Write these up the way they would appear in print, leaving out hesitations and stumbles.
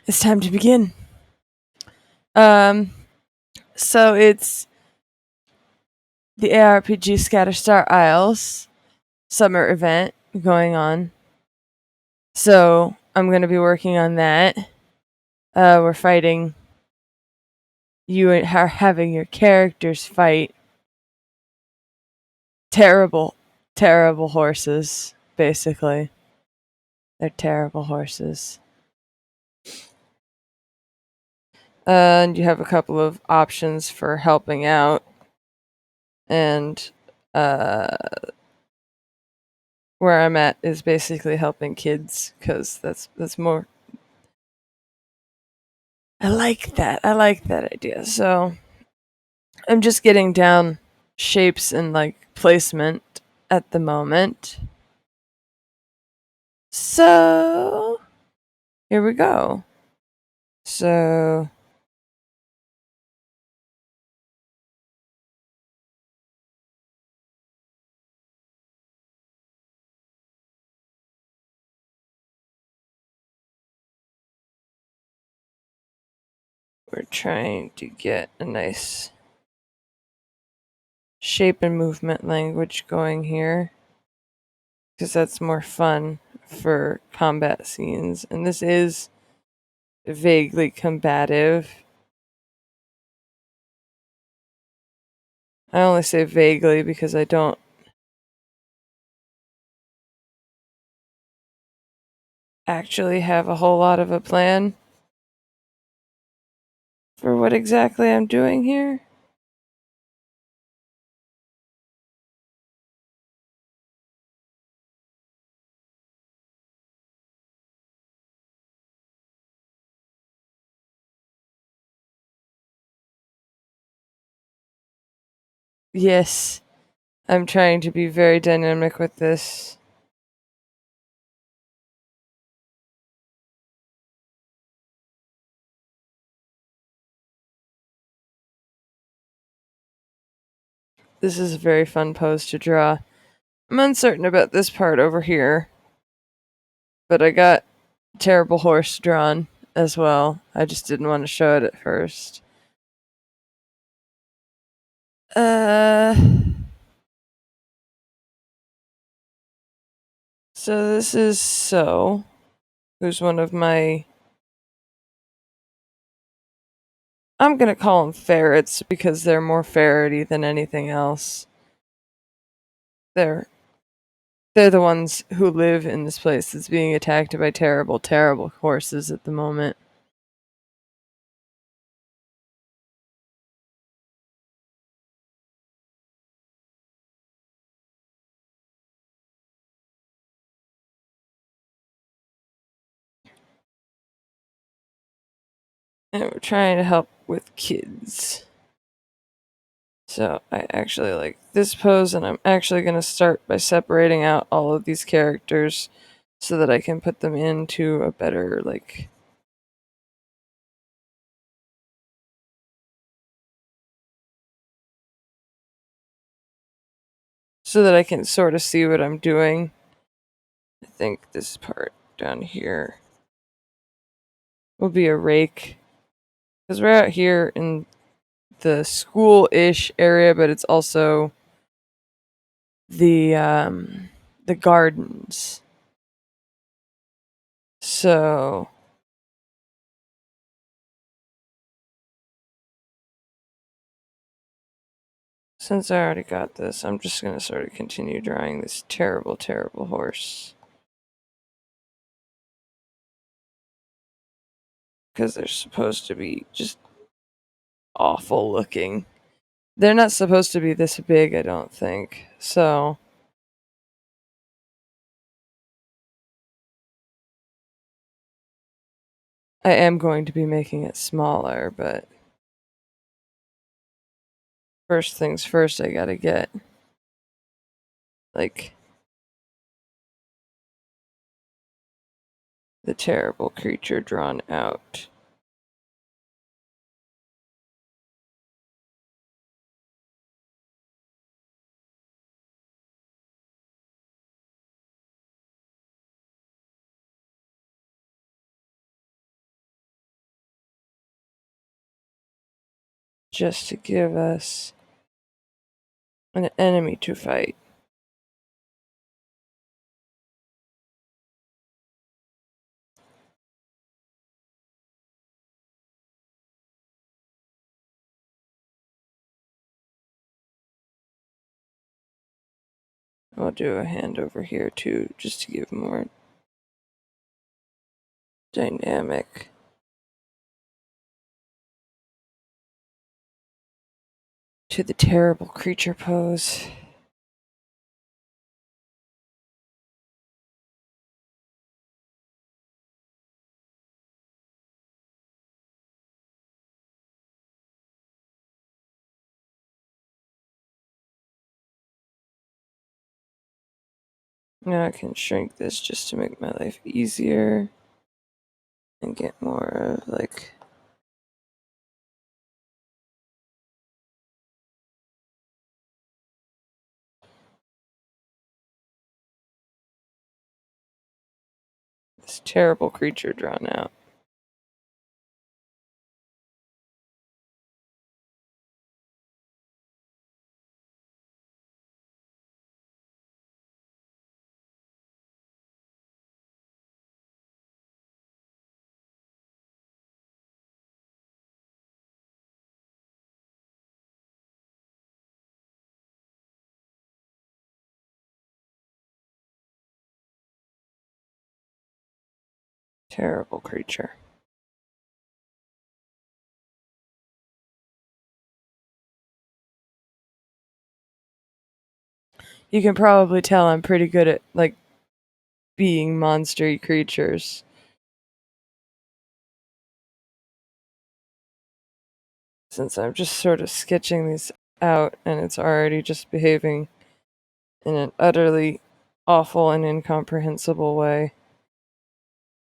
it's time to begin. Um, so it's the ARPG Scatterstar Isles summer event going on. So I'm going to be working on that. We're fighting. You are having your characters fight terrible, terrible horses, basically. They're terrible horses. And you have a couple of options for helping out. And where I'm at is basically helping kids because that's more. I like that. I like that idea. So I'm just getting down shapes and like placement at the moment. So here we go. So we're trying to get a nice shape and movement language going here because that's more fun for combat scenes. And this is vaguely combative. I only say vaguely because I don't actually have a whole lot of a plan for what exactly I'm doing here. Yes, I'm trying to be very dynamic with this. This is a very fun pose to draw. I'm uncertain about this part over here, but I got terrible horse drawn as well. I just didn't want to show it at first. Uh, so this is who's one of my. I'm gonna call them ferrets because they're more ferrety than anything else. They're they're the ones who live in this place that's being attacked by terrible, terrible horses at the moment. And we're trying to help with kids. So I actually like this pose, and I'm actually going to start by separating out all of these characters so that I can put them into a better, like, so that I can sort of see what I'm doing. I think this part down here will be a rake because we're out here in the school-ish area, but it's also the gardens. So since I already got this, I'm just gonna sort of continue drawing this terrible, terrible horse. Because they're supposed to be just awful looking. They're not supposed to be this big, I don't think. So I am going to be making it smaller, but first things first, I gotta get like the terrible creature drawn out. just to give us an enemy to fight. I'll do a hand over here too, just to give more dynamic. To the terrible creature pose. Now I can shrink this just to make my life easier and get more of like this terrible creature drawn out. Terrible creature. You can probably tell I'm pretty good at like being monstery creatures. Since I'm just sort of sketching these out and it's already just behaving in an utterly awful and incomprehensible way.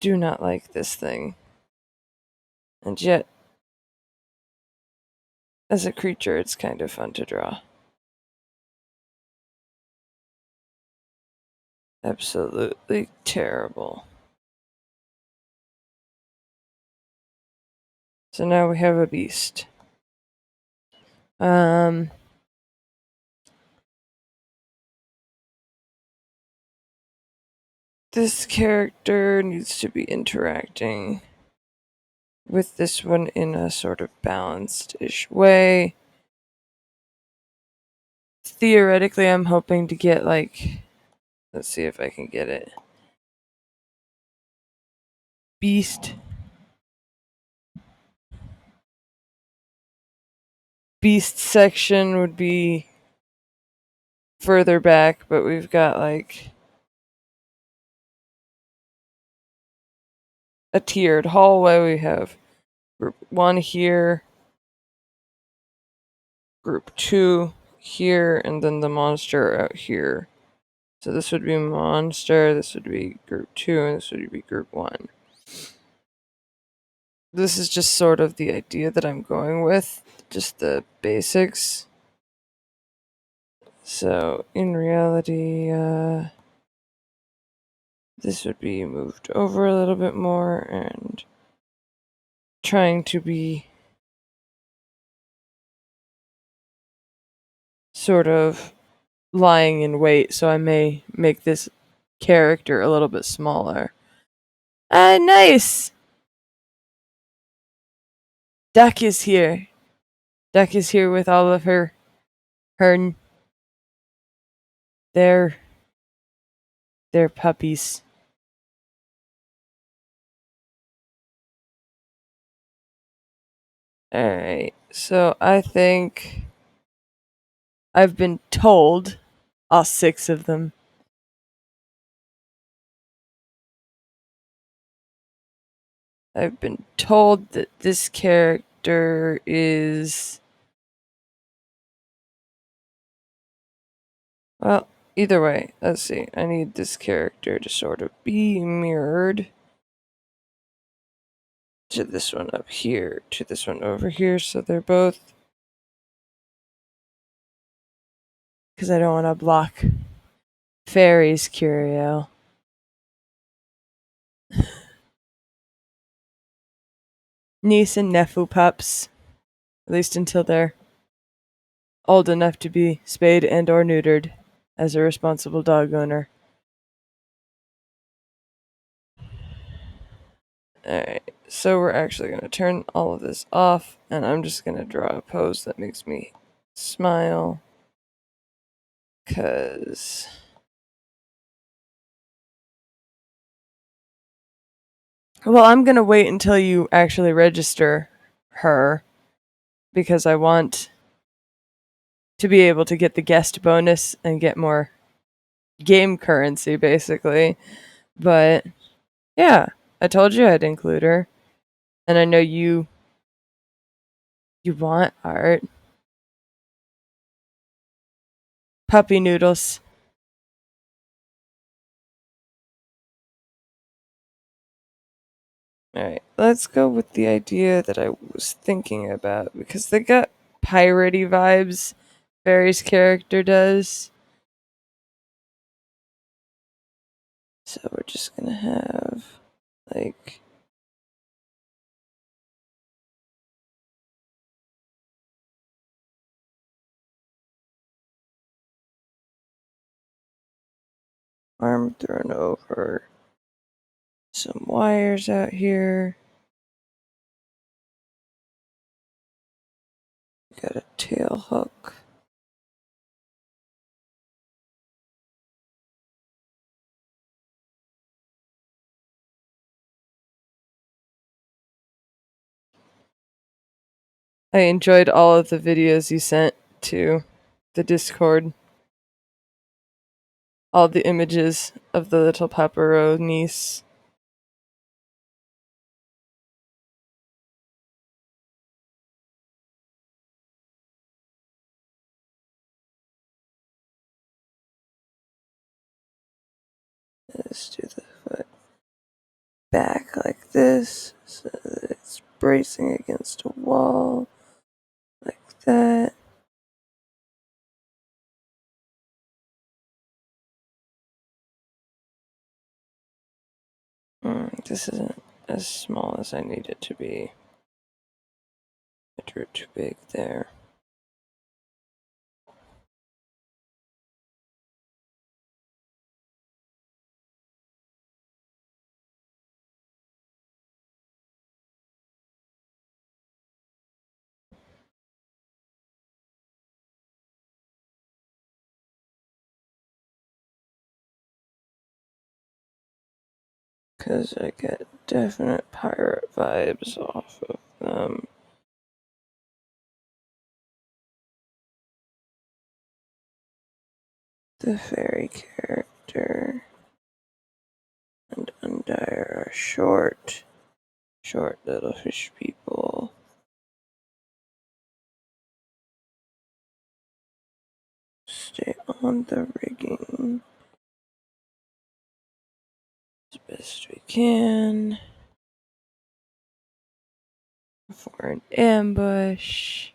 Do not like this thing. And yet, as a creature, it's kind of fun to draw. Absolutely terrible. So now we have a beast. This character needs to be interacting with this one in a sort of balanced-ish way. Theoretically, I'm hoping to get like, let's see if I can get it. Beast section would be further back, but we've got like a tiered hallway. We have group 1 here, group 2 here, and then the monster out here. So this would be monster, this would be group 2, and this would be group 1. This is just sort of the idea that I'm going with, just the basics. So in reality, this would be moved over a little bit more and trying to be sort of lying in wait, so I may make this character a little bit smaller. Nice! Duck is here. Duck is here with all of her their puppies. Alright, so I think I've been told, all 6 of them, I've been told that this character is... Well, either way, let's see. I need this character to sort of be mirrored to this one up here, to this one over here, so they're both... Because I don't want to block Fairy's curio. Niece and nephew pups. At least until they're old enough to be spayed and or neutered as a responsible dog owner. Alright, so we're actually going to turn all of this off, and I'm just going to draw a pose that makes me smile. Because well, I'm going to wait until you actually register her, because I want to be able to get the guest bonus and get more game currency, basically. But yeah, I told you I'd include her, and I know you want art. Puppy noodles. Alright, let's go with the idea that I was thinking about, because they got piratey vibes. Barry's character does. So we're just gonna have, like, arm thrown over, some wires out here. Got a tail hook. I enjoyed all of the videos you sent to the Discord. All the images of the little Paparo niece. Let's do the foot back like this, so that it's bracing against a wall, like that. This isn't as small as I need it to be. I drew too big there. Because I get definite pirate vibes off of them. The fairy character and Undire are short little fish people. Stay on the rigging as best we can for an ambush.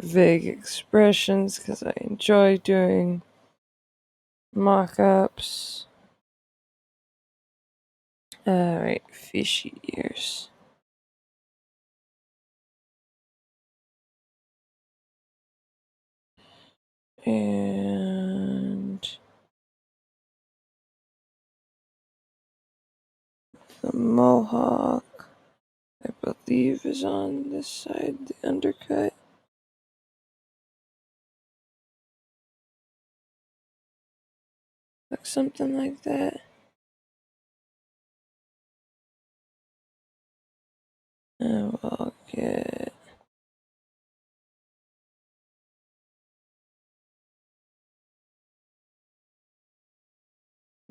Vague expressions because I enjoy doing mock-ups. Alright, fishy ears. And the mohawk, I believe, is on this side, the undercut. Like something like that. And we'll get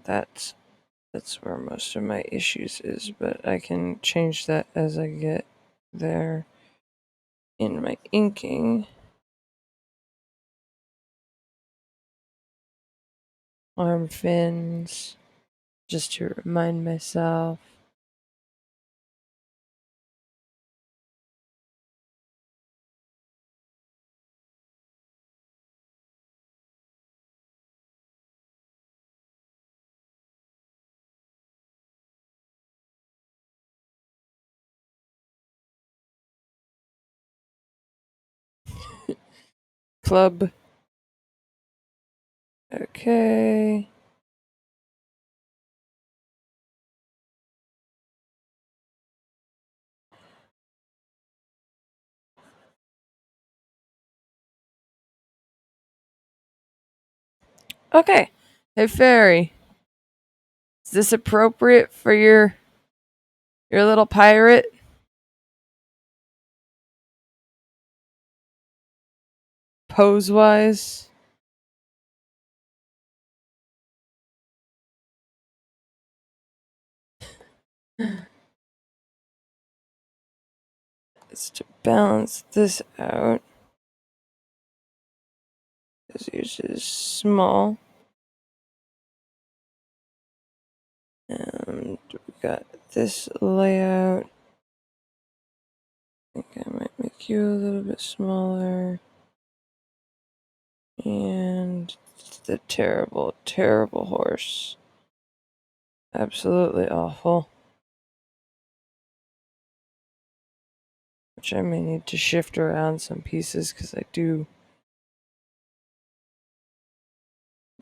That's where most of my issues is, but I can change that as I get there in my inking. Arm fins, just to remind myself. Club. Okay. Okay. Hey fairy, is this appropriate for your little pirate? Pose wise? It's to balance this out. This is small. And we got this layout. I think I might make you a little bit smaller. And the terrible, terrible horse. Absolutely awful. Which I may need to shift around some pieces because I do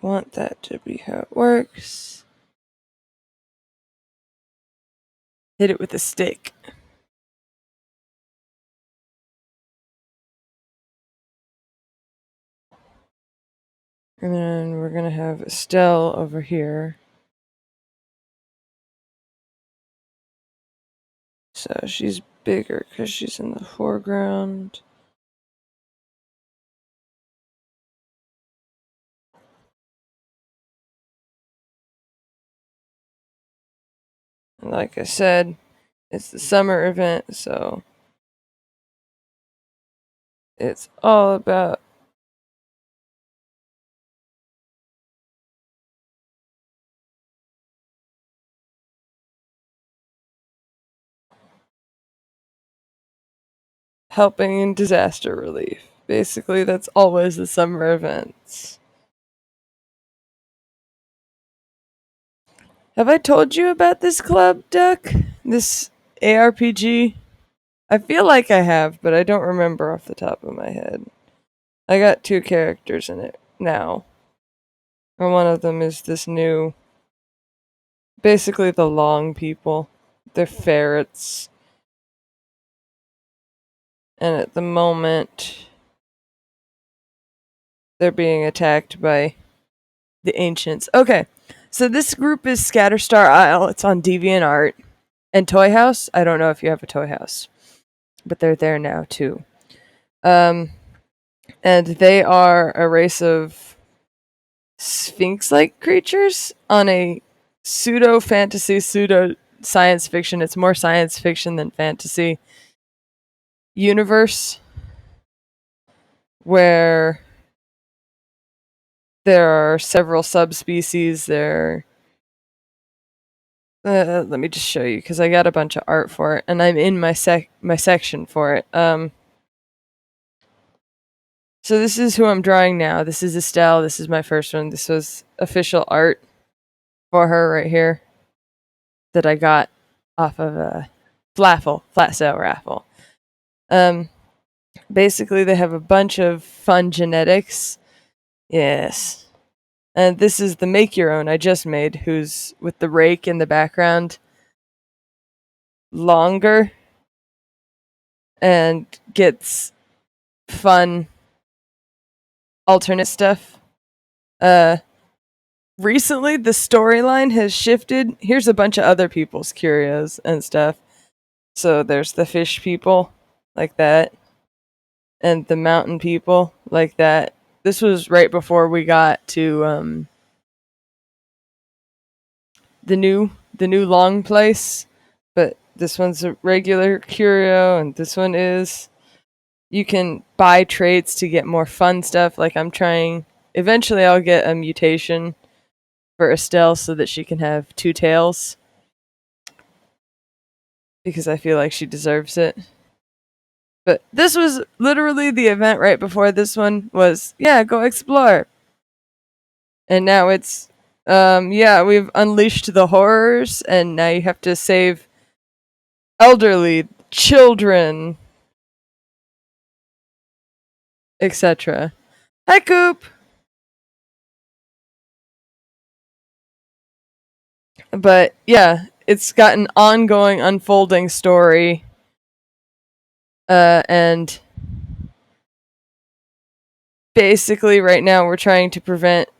want that to be how it works. Hit it with a stick. And then we're gonna have Estelle over here. So she's bigger because she's in the foreground. And like I said, it's the summer event, so it's all about helping in disaster relief. Basically, that's always the summer events. Have I told you about this club, Duck? This ARPG? I feel like I have, but I don't remember off the top of my head. I got 2 characters in it now. And one of them is this new, basically the long people. They're ferrets. And at the moment, they're being attacked by the ancients. Okay, so this group is Scatterstar Isle. It's on DeviantArt. And Toy House. I don't know if you have a Toy House, but they're there now too. Um, and they are a race of sphinx-like creatures on a pseudo fantasy, pseudo science fiction. It's more science fiction than fantasy universe where there are several subspecies. There, let me just show you because I got a bunch of art for it, and I'm in my section for it. So this is who I'm drawing now. This is Estelle. This is my first one. This was official art for her right here that I got off of a flat sale raffle. Um, Basically, they have a bunch of fun genetics. Yes. And this is the make your own I just made, who's with the rake in the background longer and gets fun alternate stuff. Recently the storyline has shifted. Here's a bunch of other people's curios and stuff. So there's the fish people like that and the mountain people like that. This was right before we got to the new long place, but this one's a regular curio, and this one is. You can buy traits to get more fun stuff. Like I'm trying. Eventually, I'll get a mutation for Estelle so that she can have two tails because I feel like she deserves it. But this was literally the event right before this one was, yeah, go explore. And now it's, yeah, we've unleashed the horrors, and now you have to save elderly, children, etc. Hi, Coop! But yeah, it's got an ongoing, unfolding story, and basically, right now, we're trying to prevent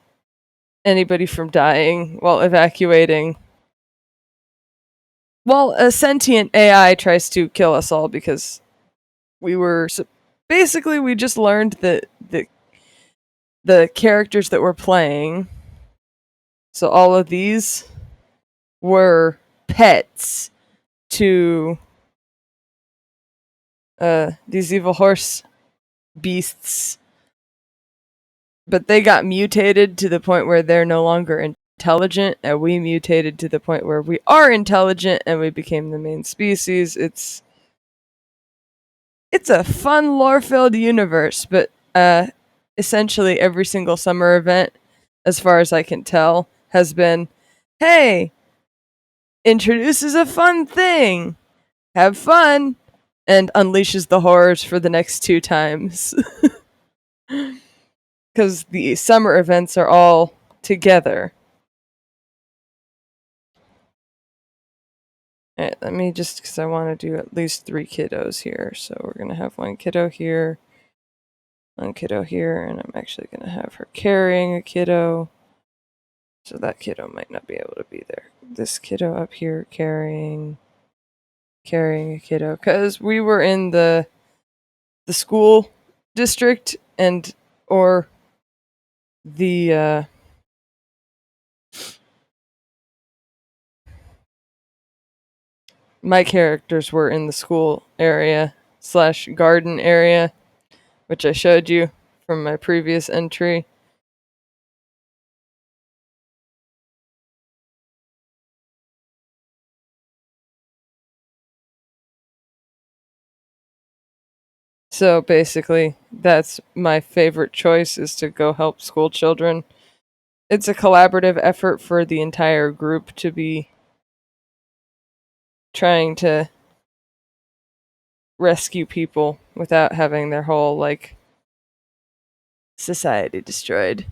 anybody from dying while evacuating. Well, a sentient AI tries to kill us all because we were basically we just learned that the characters that we're playing, so all of these were pets to these evil horse beasts, but they got mutated to the point where they're no longer intelligent, and we mutated to the point where we are intelligent and we became the main species. It's a fun lore-filled universe, but essentially every single summer event, as far as I can tell, has been, hey, introduces a fun thing, have fun, and unleashes the horrors for the next two times. Because the summer events are all together. Alright, let me just, because I want to do at least 3 kiddos here. So we're going to have 1 kiddo here, 1 kiddo here, and I'm actually going to have her carrying a kiddo. So that kiddo might not be able to be there. This kiddo up here carrying a kiddo. Because we were in the school district, and or the my characters were in the school area / garden area, which I showed you from my previous entry. So basically, that's my favorite choice, is to go help school children. It's a collaborative effort for the entire group to be trying to rescue people without having their whole like society destroyed.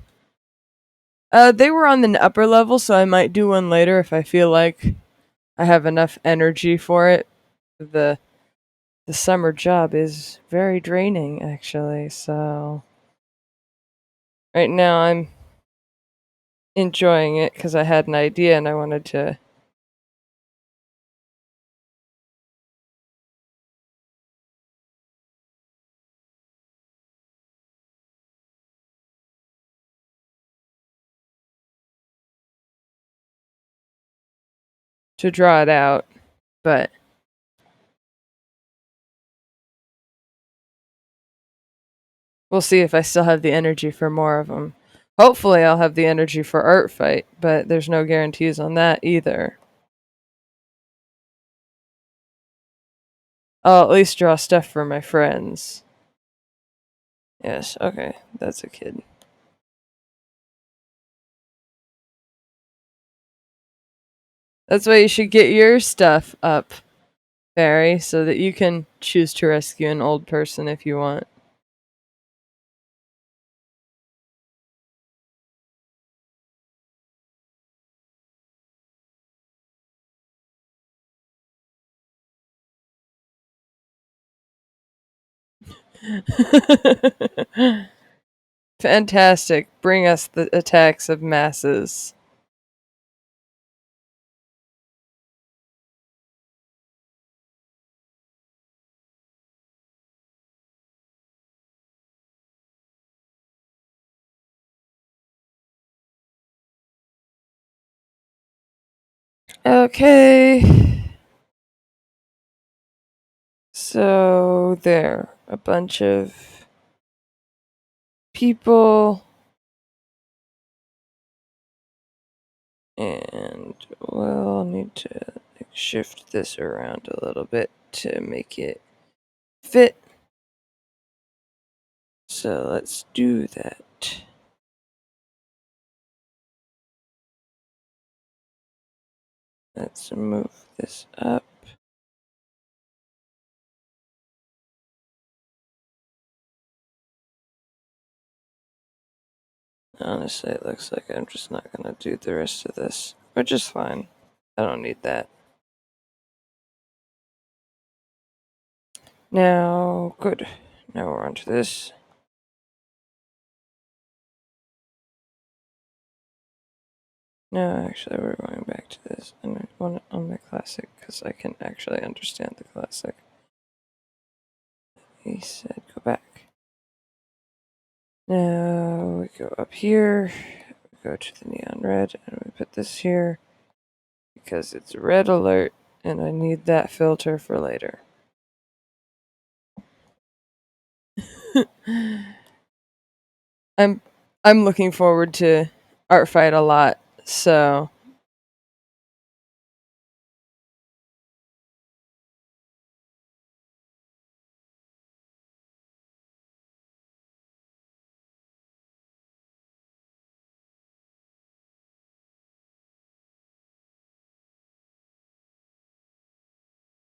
They were on the upper level, so I might do one later if I feel like I have enough energy for it. The summer job is very draining, actually. So right now I'm enjoying it because I had an idea and I wanted to. To draw it out, but we'll see if I still have the energy for more of them. Hopefully, I'll have the energy for art fight, but there's no guarantees on that either. I'll at least draw stuff for my friends. Yes, okay, that's a kid. That's why you should get your stuff up, Barry, so that you can choose to rescue an old person if you want. Fantastic. Bring us the attacks of masses. Okay. So there, a bunch of people, and we'll need to shift this around a little bit to make it fit. So let's do that. Let's move this up. Honestly, it looks like I'm just not gonna do the rest of this, which is fine. I don't need that. Now, good. Now we're onto this. No, actually, we're going back to this. And I want it on my classic because I can actually understand the classic. He said go back. Now we go up here, we go to the neon red, and we put this here because it's red alert and I need that filter for later. I'm looking forward to art fight a lot, so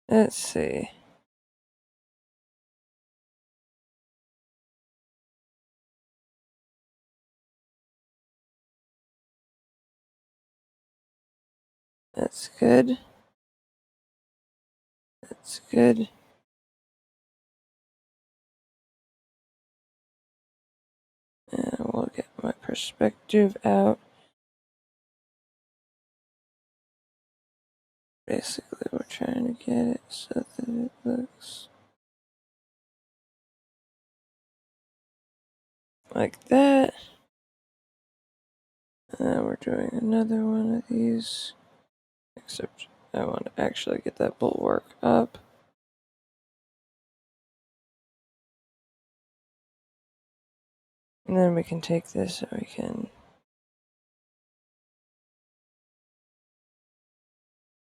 let's see. That's good. That's good. And we'll get my perspective out. Basically, we're trying to get it so that it looks like that. And then we're doing another one of these. Except I want to actually get that bulwark up. And then we can take this and we can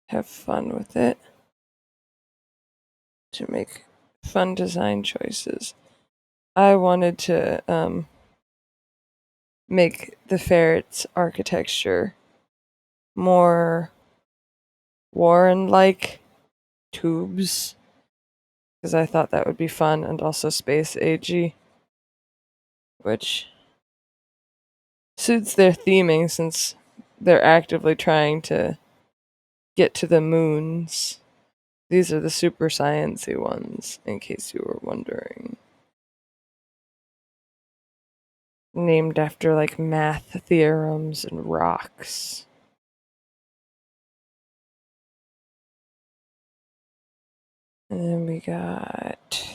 have fun with it to make fun design choices. I wanted to make the ferret's architecture more Warren like tubes because I thought that would be fun and also space agey, which suits their theming since they're actively trying to get to the moons. These are the super sciencey ones, in case you were wondering. Named after like math theorems and rocks. And then we got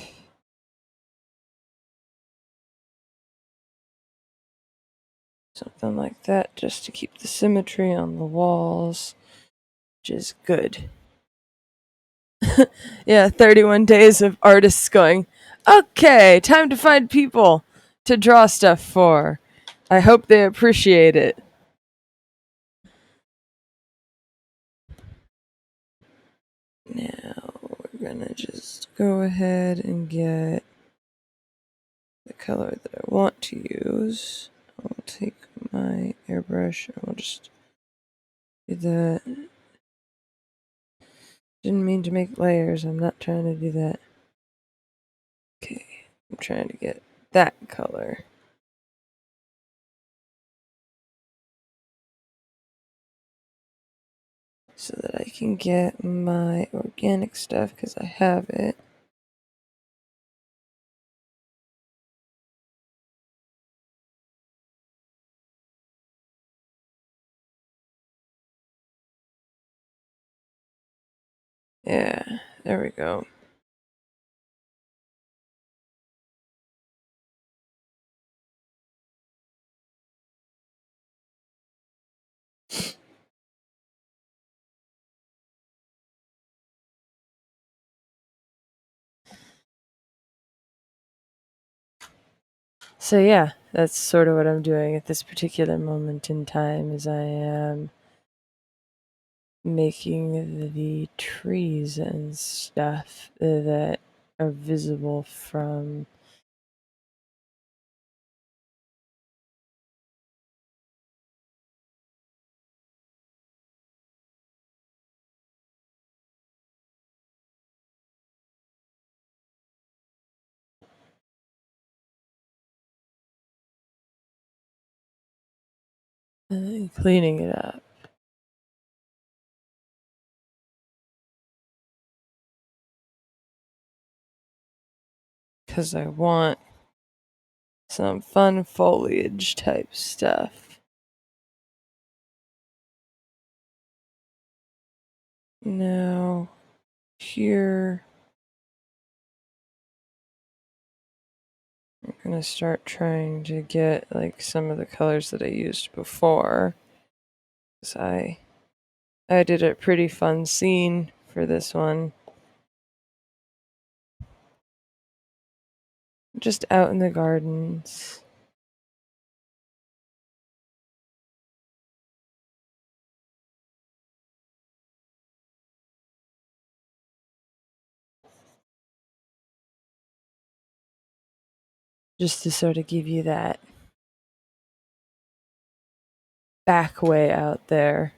something like that just to keep the symmetry on the walls, which is good. Yeah, 31 days of artists going, okay, time to find people to draw stuff for. I hope they appreciate it. Now we're gonna just go ahead and get the color that I want to use. I'll take my airbrush and we'll just do that. Didn't mean to make layers, I'm not trying to do that. Okay, I'm trying to get that color. So that I can get my organic stuff because I have it. Yeah, there we go. So yeah, that's sort of what I'm doing at this particular moment in time. Is I am making the trees and stuff that are visible from cleaning it up. Because I want some fun foliage type stuff. Now, here, I'm gonna start trying to get like some of the colors that I used before. Because I did a pretty fun scene for this one. Just out in the gardens. Just to sort of give you that back way out there.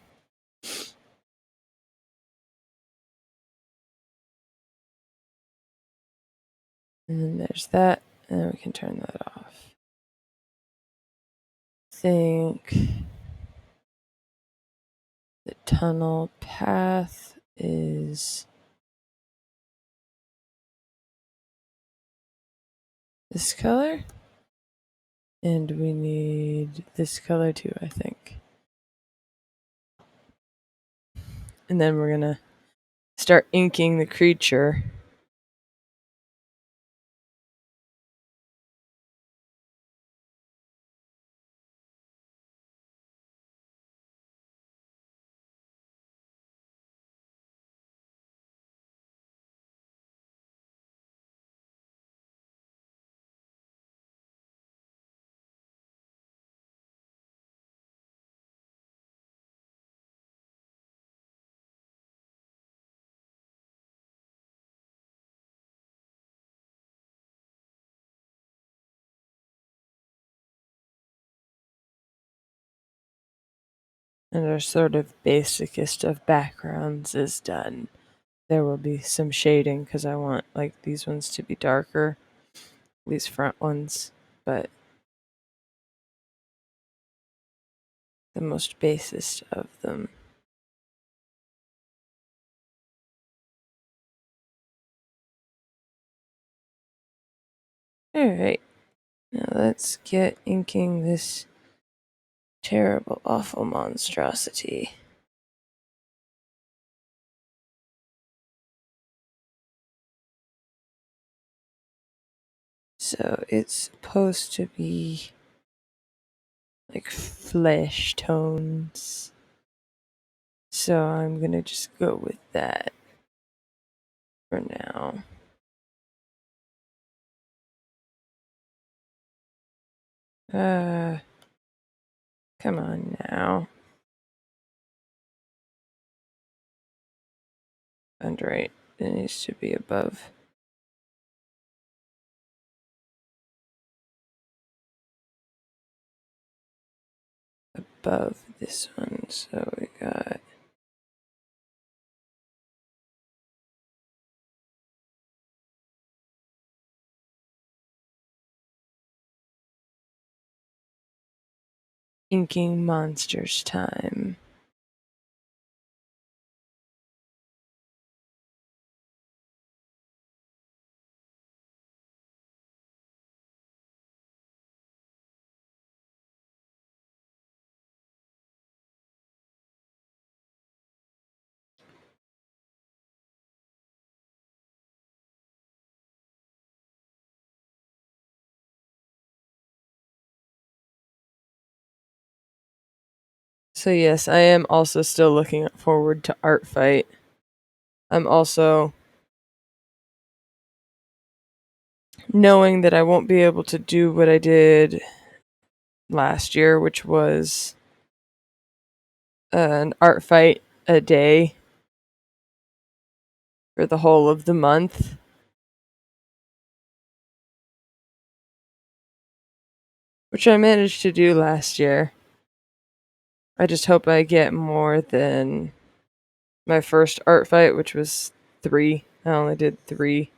And then there's that, and then we can turn that off. Think the tunnel path is this color, and we need this color too, I think. And then we're gonna start inking the creature. And our sort of basicest of backgrounds is done. There will be some shading because I want like these ones to be darker, these front ones, but the most basest of them. Alright, now let's get inking this terrible, awful monstrosity. So it's supposed to be like flesh tones. So I'm gonna just go with that for now. Come on now. And right, it needs to be above. Above this one, so we got inking monsters time. So yes, I am also still looking forward to Art Fight. I'm also knowing that I won't be able to do what I did last year, which was an art fight a day for the whole of the month. Which I managed to do last year. I just hope I get more than my first art fight, which was 3. I only did 3.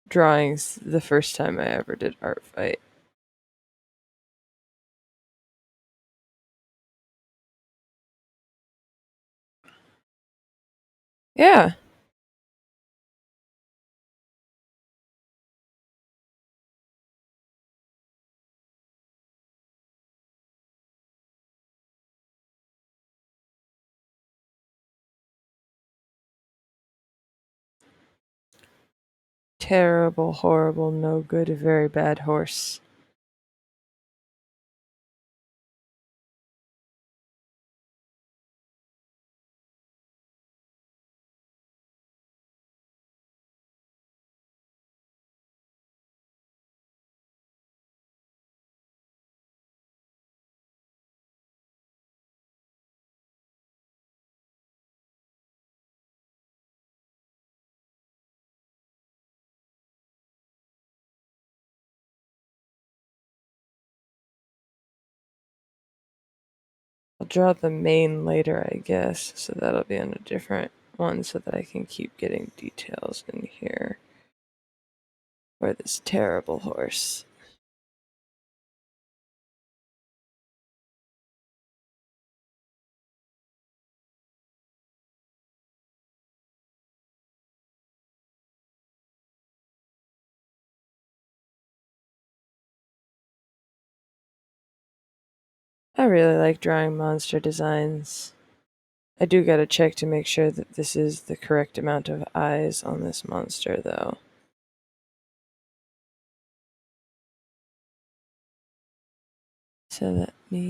Drawings the first time I ever did art fight. Yeah. Terrible, horrible, no good, very bad horse. I'll draw the mane later, I guess, so that'll be on a different one so that I can keep getting details in here for this terrible horse. I really like drawing monster designs. I do gotta check to make sure that this is the correct amount of eyes on this monster, though. So let me.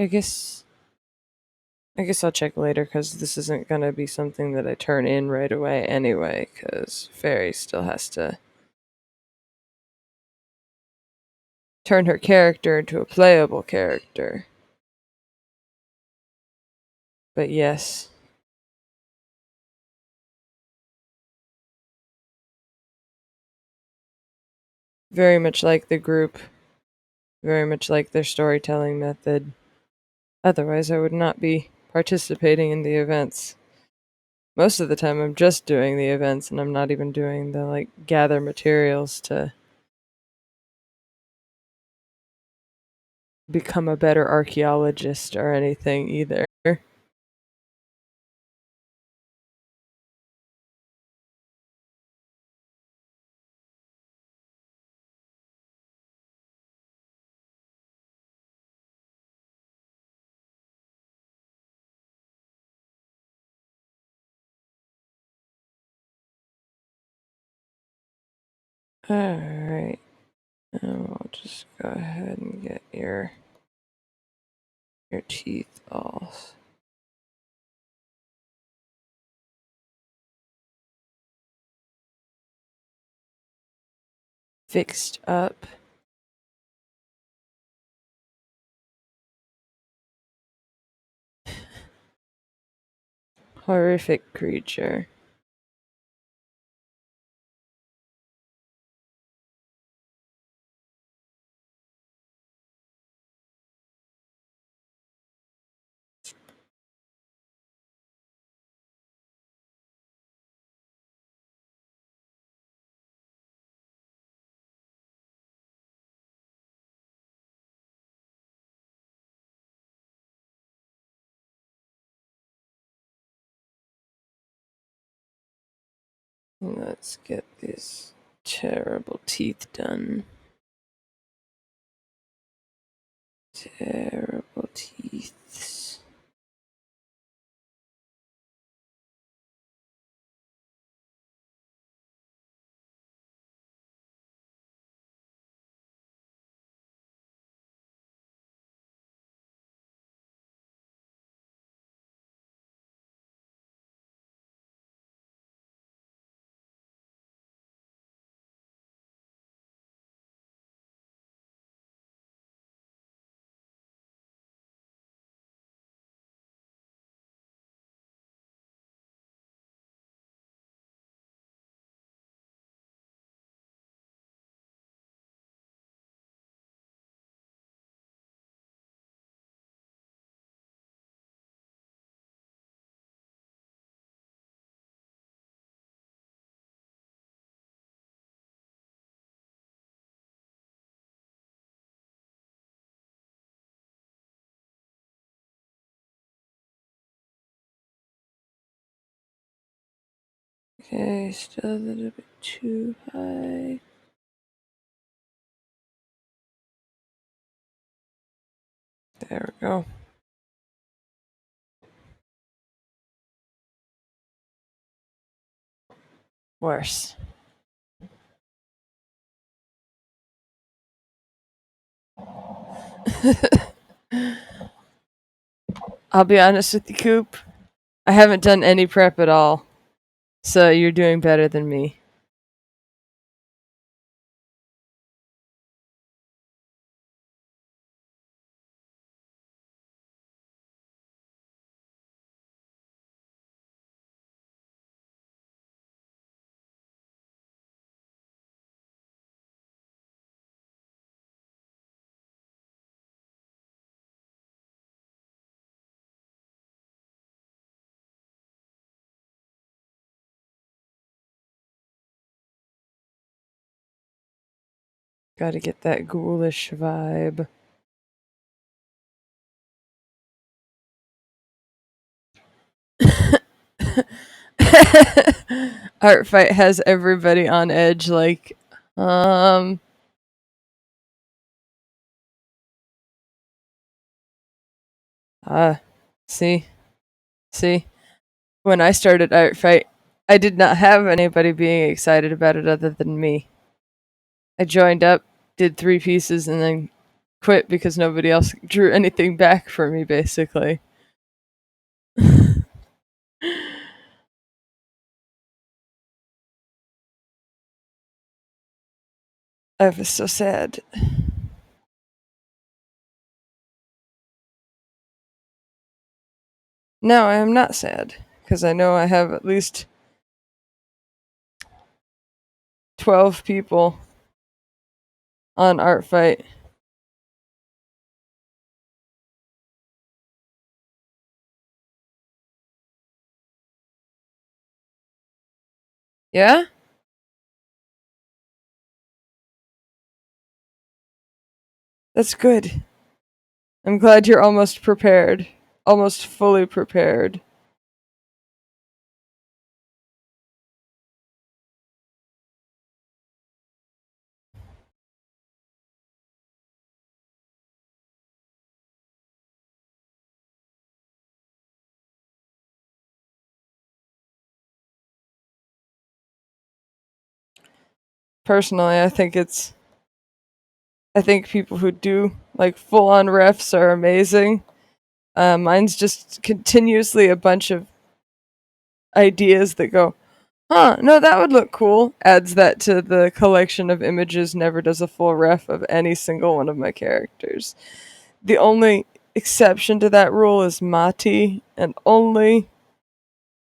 I guess I'll check later because this isn't gonna be something that I turn in right away anyway. Because Fairy still has to turn her character into a playable character. But yes, very much like the group, very much like their storytelling method. Otherwise, I would not be participating in the events. Most of the time, I'm just doing the events and I'm not even doing the gather materials to become a better archaeologist or anything either. Alright, we'll just go ahead and get your teeth all fixed up. Horrific creature. Let's get these terrible teeth done. Terrible teeth. Okay, still a little bit too high. There we go. Worse. I'll be honest with you, Coop. I haven't done any prep at all, so you're doing better than me. Gotta get that ghoulish vibe. Art fight has everybody on edge, like, um, ah, see, see. When I started art fight, I did not have anybody being excited about it other than me. I joined up, did 3 pieces, and then quit because nobody else drew anything back for me, basically. I was so sad. No, I am not sad because I know I have at least 12 people on art fight. Yeah? That's good. I'm glad you're almost prepared. Almost fully prepared. Personally, I think people who do like full on refs are amazing. Mine's just continuously a bunch of ideas that go, huh, no, that would look cool. Adds that to the collection of images, never does a full ref of any single one of my characters. The only exception to that rule is Mati, and only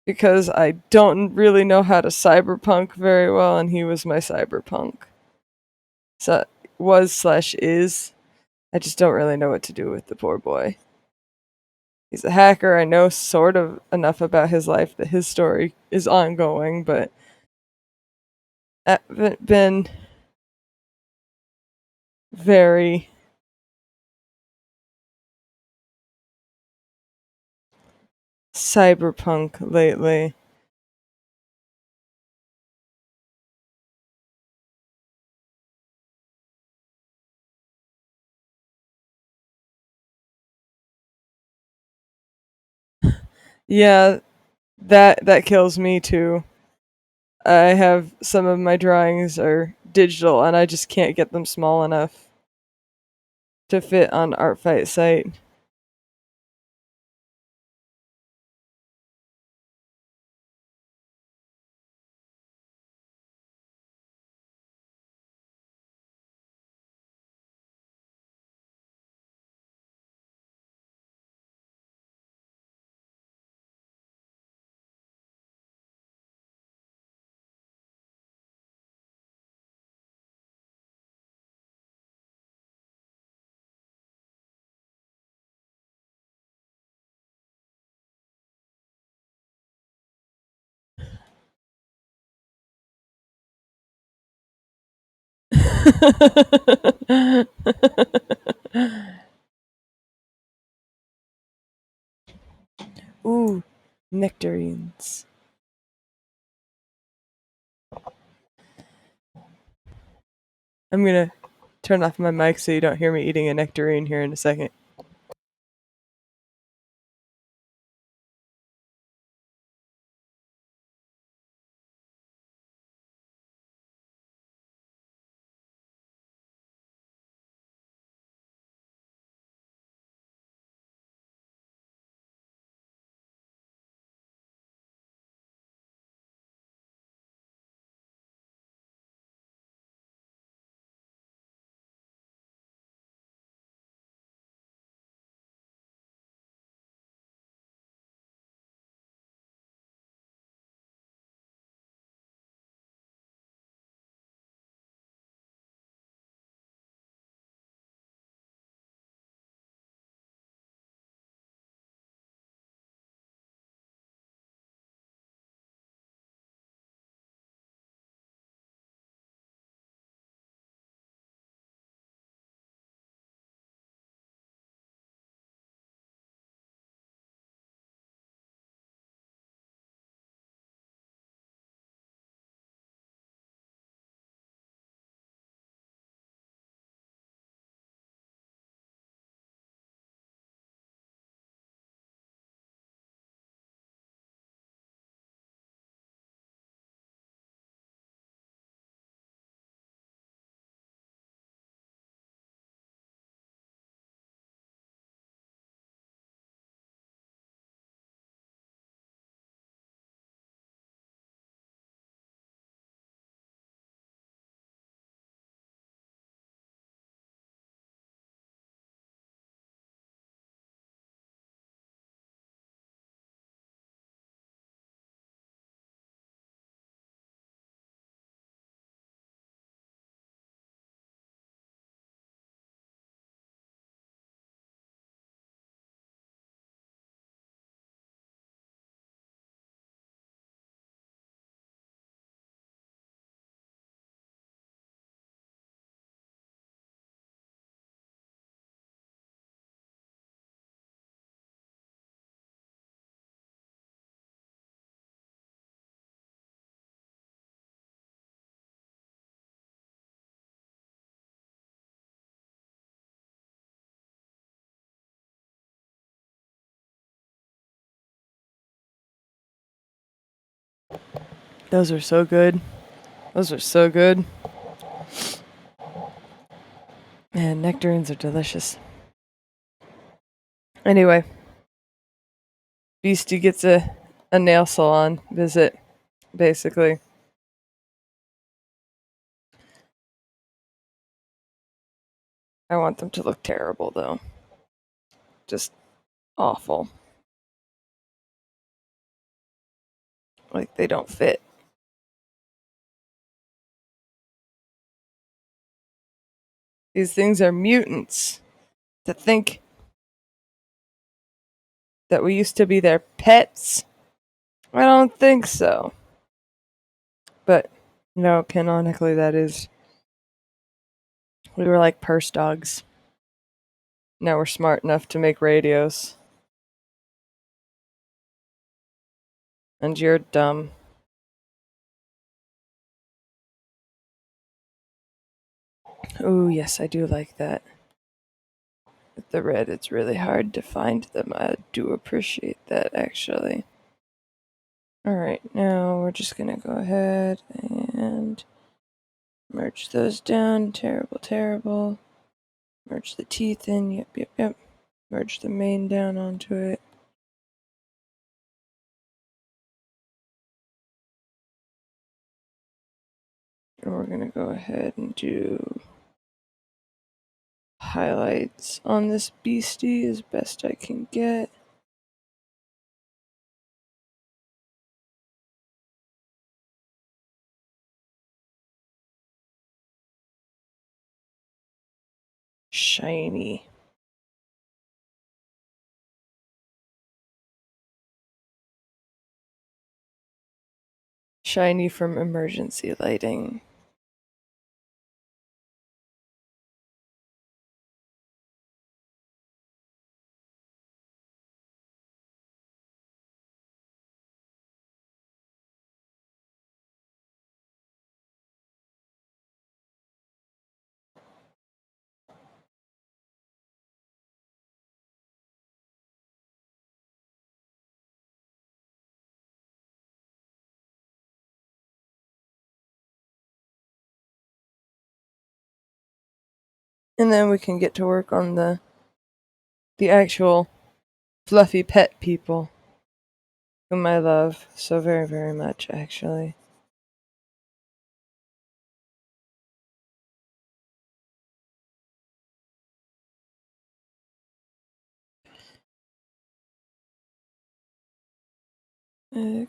because I don't really know how to cyberpunk very well, and he was my cyberpunk. So, was slash is. I just don't really know what to do with the poor boy. He's a hacker. I know sort of enough about his life that his story is ongoing, but I haven't been very cyberpunk lately. Yeah, that kills me too. I have some of my drawings are digital and I just can't get them small enough to fit on ArtFight site. Ooh, nectarines. I'm gonna turn off my mic so you don't hear me eating a nectarine here in a second. Those are so good. Those are so good. Man, nectarines are delicious. Anyway, Beastie gets a nail salon visit, basically. I want them to look terrible, though. Just awful. Like they don't fit. These things are mutants. To think that we used to be their pets? I don't think so. But no, canonically that is. We were like purse dogs. Now we're smart enough to make radios. And you're dumb. Oh, yes, I do like that. With the red, it's really hard to find them. I do appreciate that, actually. Alright, now we're just gonna go ahead and merge those down. Terrible, terrible. Merge the teeth in. Yep, yep, yep. Merge the mane down onto it. And we're gonna go ahead and do highlights on this beastie as best I can get. Shiny. Shiny from emergency lighting. And then we can get to work on the actual fluffy pet people, whom I love so very, very much, actually.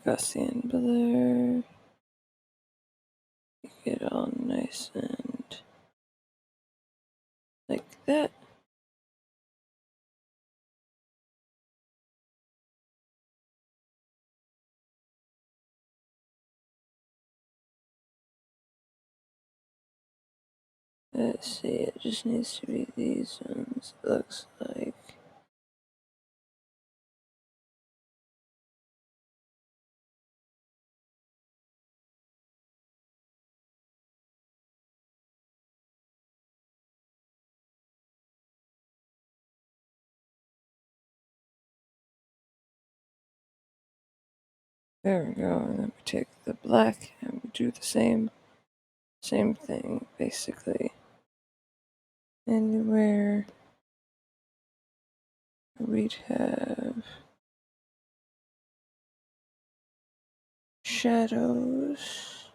Gussie and Blair. Get all nice and like that. Let's see, it just needs to be these ones, looks like. There we go, and then we take the black and we do the same thing, basically. Anywhere we'd have shadows,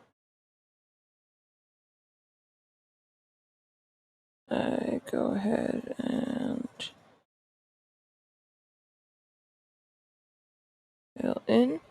I go ahead and fill in.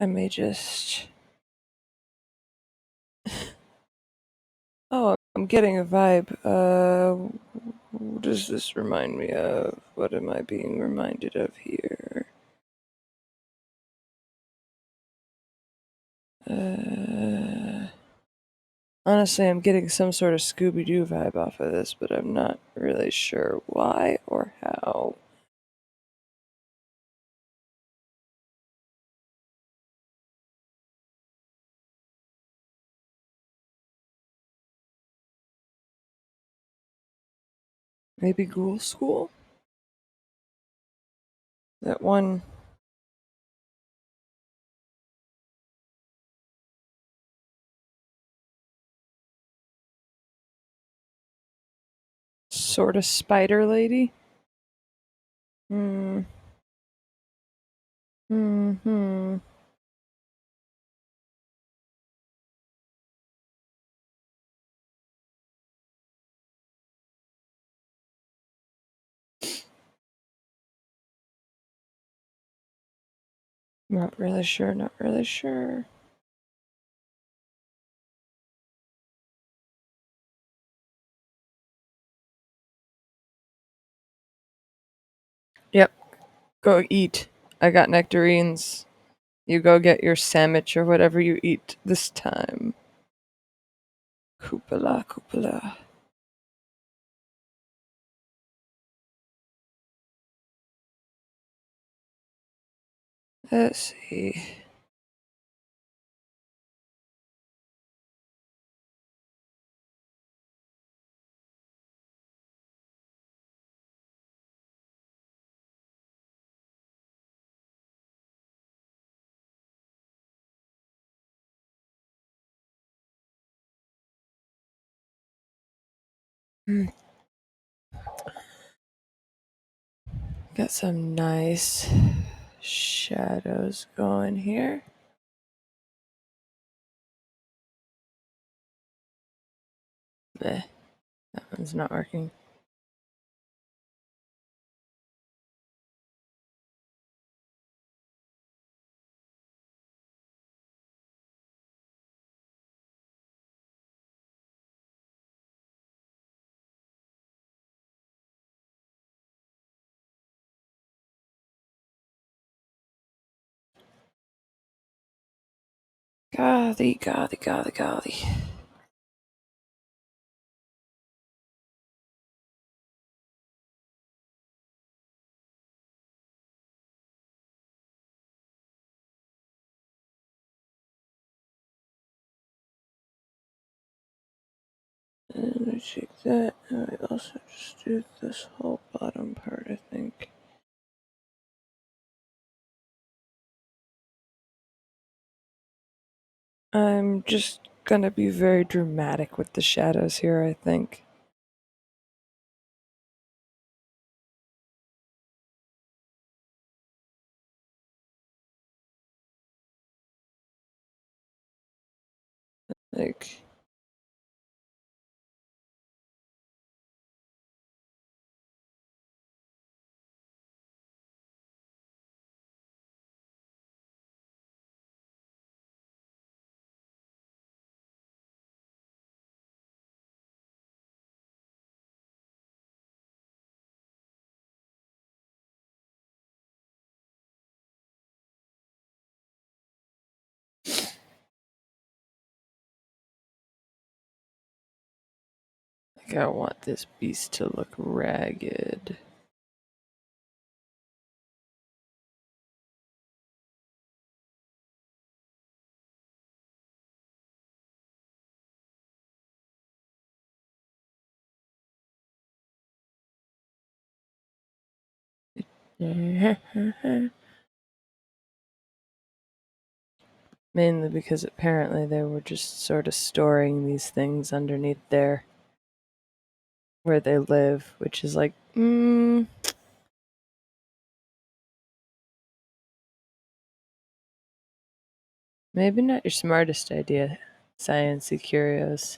I may just. Oh, I'm getting a vibe. What does this remind me of? What am I being reminded of here? Honestly, I'm getting some sort of Scooby Doo vibe off of this, but I'm not really sure why or how. Maybe Ghoul School? That one. Sort of spider lady? Hmm. Hmm. Not really sure, not really sure. Yep, go eat. I got nectarines. You go get your sandwich or whatever you eat this time. Cupola, cupola. Let's see. Got some nice shadows going here. Meh, that one's not working. Golly. Let me check that. And I also just do this whole bottom part, I think. I'm just gonna be very dramatic with the shadows here, I think. Like, I want this beast to look ragged. Mainly because apparently they were just sort of storing these things underneath there where they live, which is like, maybe not your smartest idea, Sciency Curios.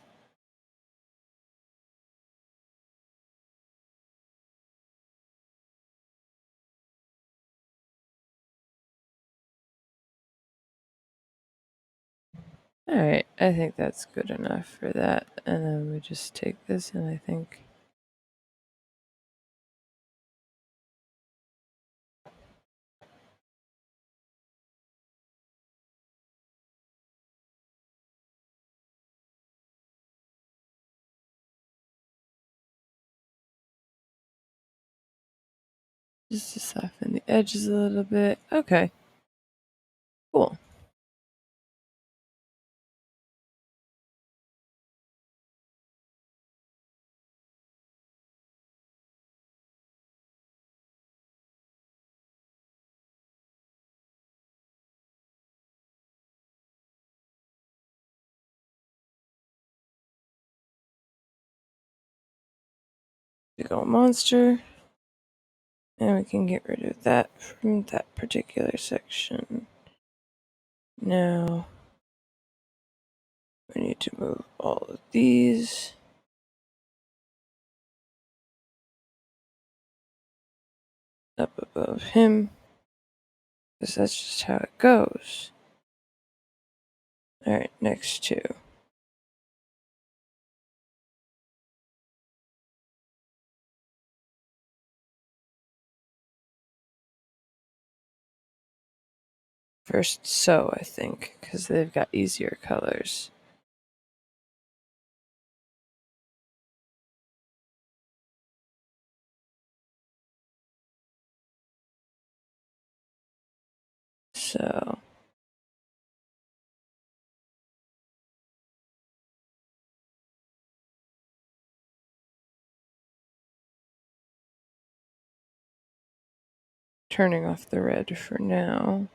Alright, I think that's good enough for that. And then we just take this and I think. Just to soften the edges a little bit. Okay. Cool. Big old monster. And we can get rid of that from that particular section. Now, we need to move all of these up above him, because that's just how it goes. Alright, next two. First So, I think, because they've got easier colors. So, turning off the red for now,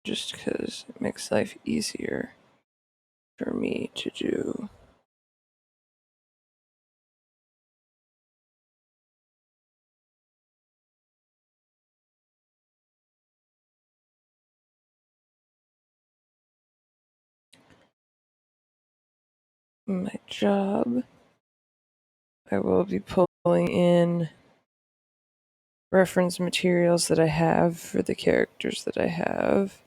just because it makes life easier for me to do. My job, I will be pulling in reference materials that I have for the characters that I have.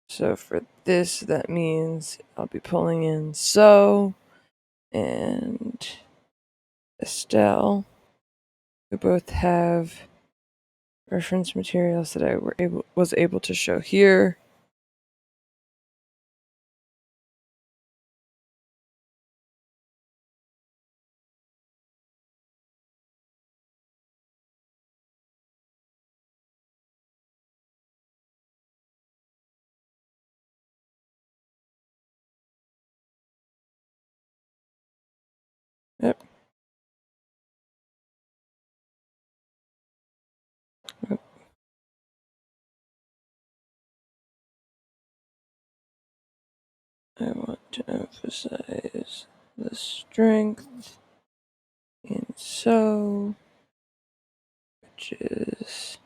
So for this, that means I'll be pulling in So and Estelle, who both have reference materials that I was able to show here. Yep. Yep. I want to emphasize the strength in so, which is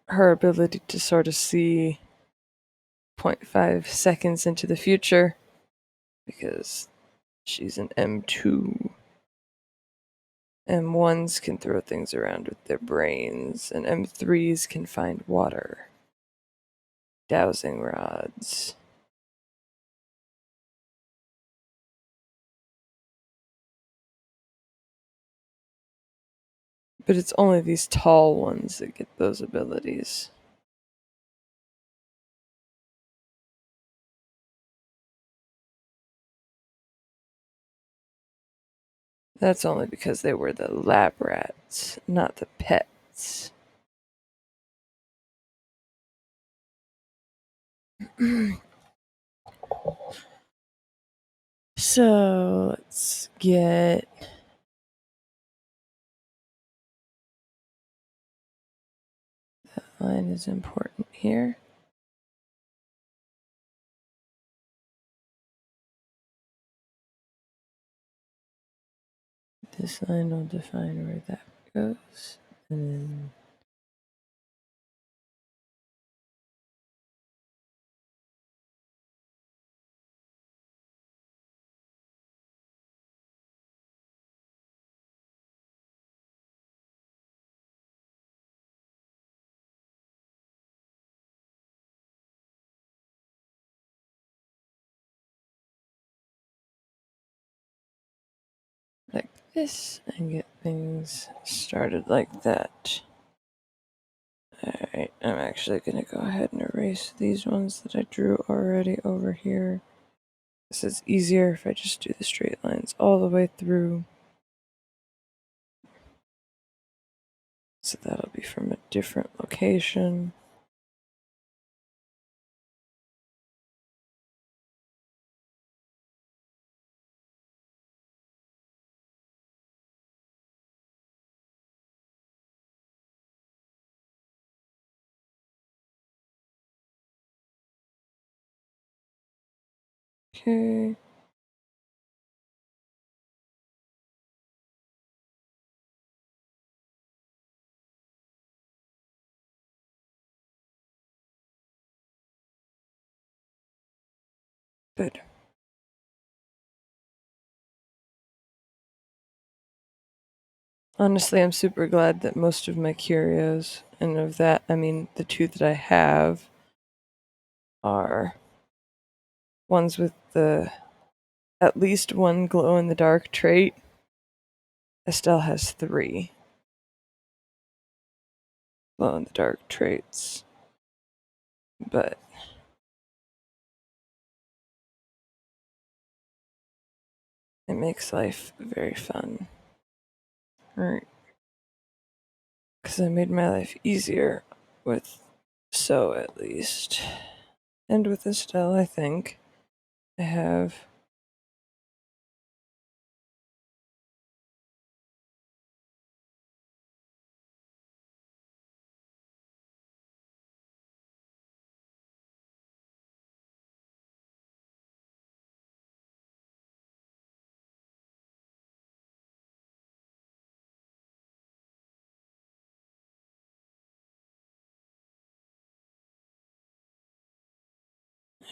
her ability to sort of see 0.5 seconds into the future because she's an M2. M1s can throw things around with their brains, and M3s can find water. Dowsing rods. But it's only these tall ones that get those abilities. That's only because they were the lab rats, not the pets. So let's get that line is important here. This line will define where that goes. And then like this and get things started like that. Alright, I'm actually going to go ahead and erase these ones that I drew already over here. This is easier if I just do the straight lines all the way through. So that'll be from a different location. Okay. Good. Honestly, I'm super glad that most of my curios, and of that, I mean the two that I have, are ones with the at least one glow in the dark trait. Estelle has 3 glow in the dark traits. But it makes life very fun. Right. Because I made my life easier with so at least. And with Estelle, I think I have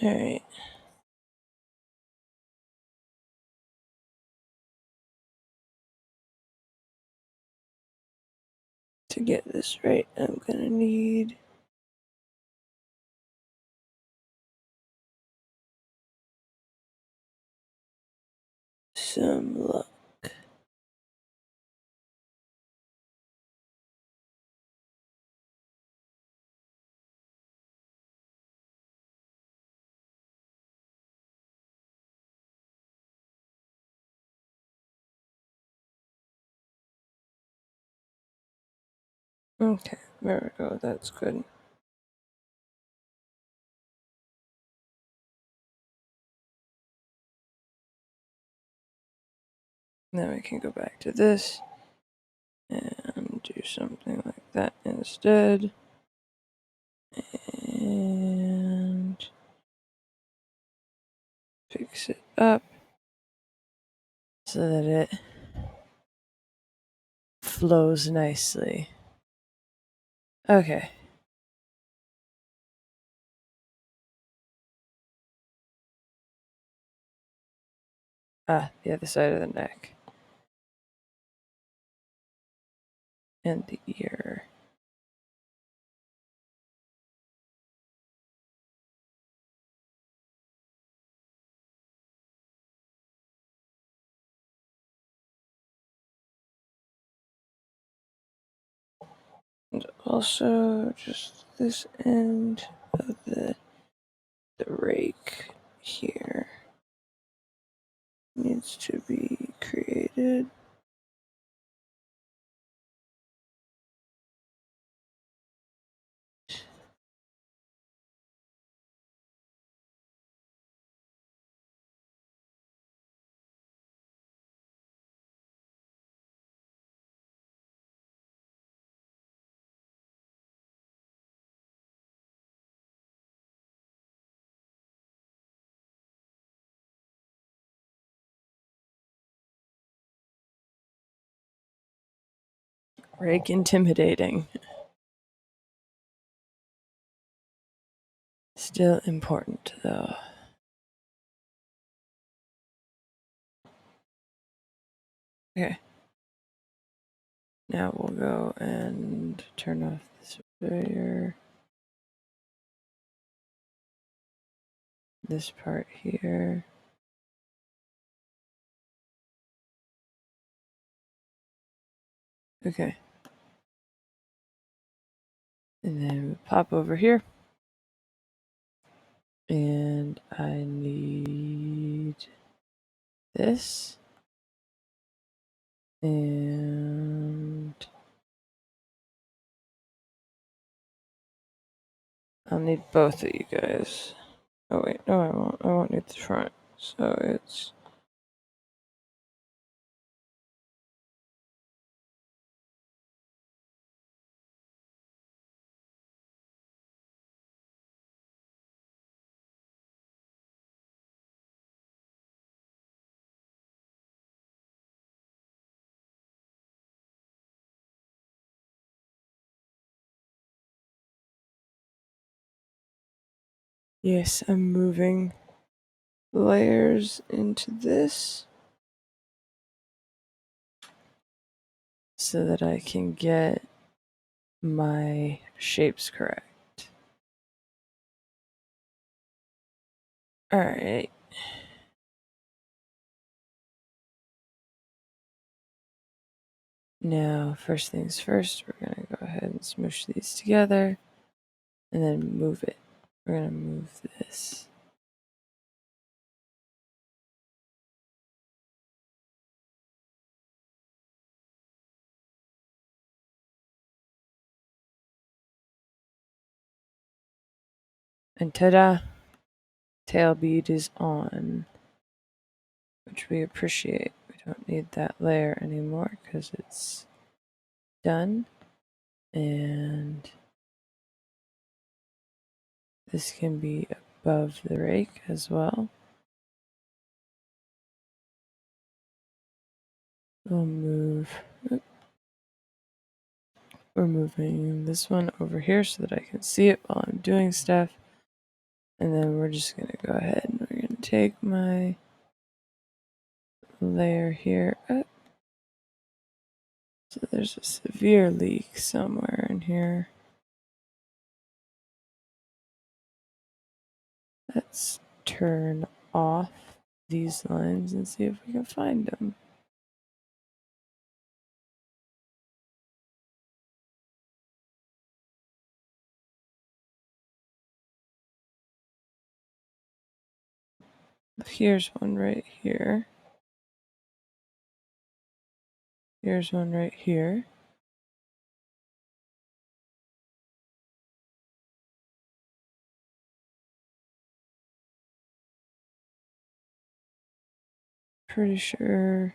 alright. To get this right, I'm gonna need some luck. Okay, there we go, that's good. Then we can go back to this and do something like that instead. And fix it up so that it flows nicely. Okay. The other side of the neck. And the ear. And also just this end of the rake here needs to be created. Rake intimidating. Still important though. Okay. Now we'll go and turn off this layer. This part here. Okay. And then we pop over here. And I need this. And I'll need both of you guys. Oh wait, no I won't. I won't need the front. So it's yes, I'm moving layers into this so that I can get my shapes correct. Alright. Now, first things first, we're going to go ahead and smoosh these together and then move it. We're going to move this. And ta-da! Tail bead is on, which we appreciate. We don't need that layer anymore because it's done. And this can be above the rake as well. We'll move. We're moving this one over here so that I can see it while I'm doing stuff. And then we're just going to go ahead and we're going to take my layer here up. So there's a severe leak somewhere in here. Let's turn off these lines and see if we can find them. Here's one right here. Here's one right here. Pretty sure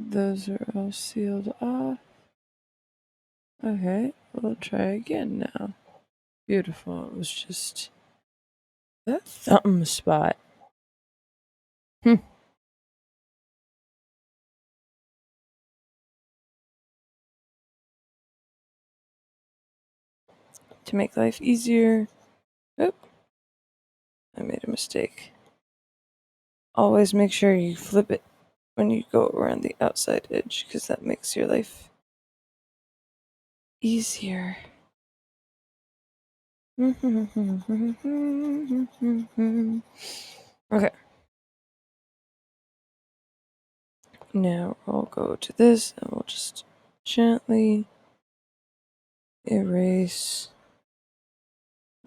Those are all sealed off. Okay, we'll try again now. Beautiful. It was just that thumb spot. Hmm. To make life easier. Oh, I made a mistake. Always make sure you flip it when you go around the outside edge, because that makes your life easier. Okay. Now I'll go to this and we'll just gently erase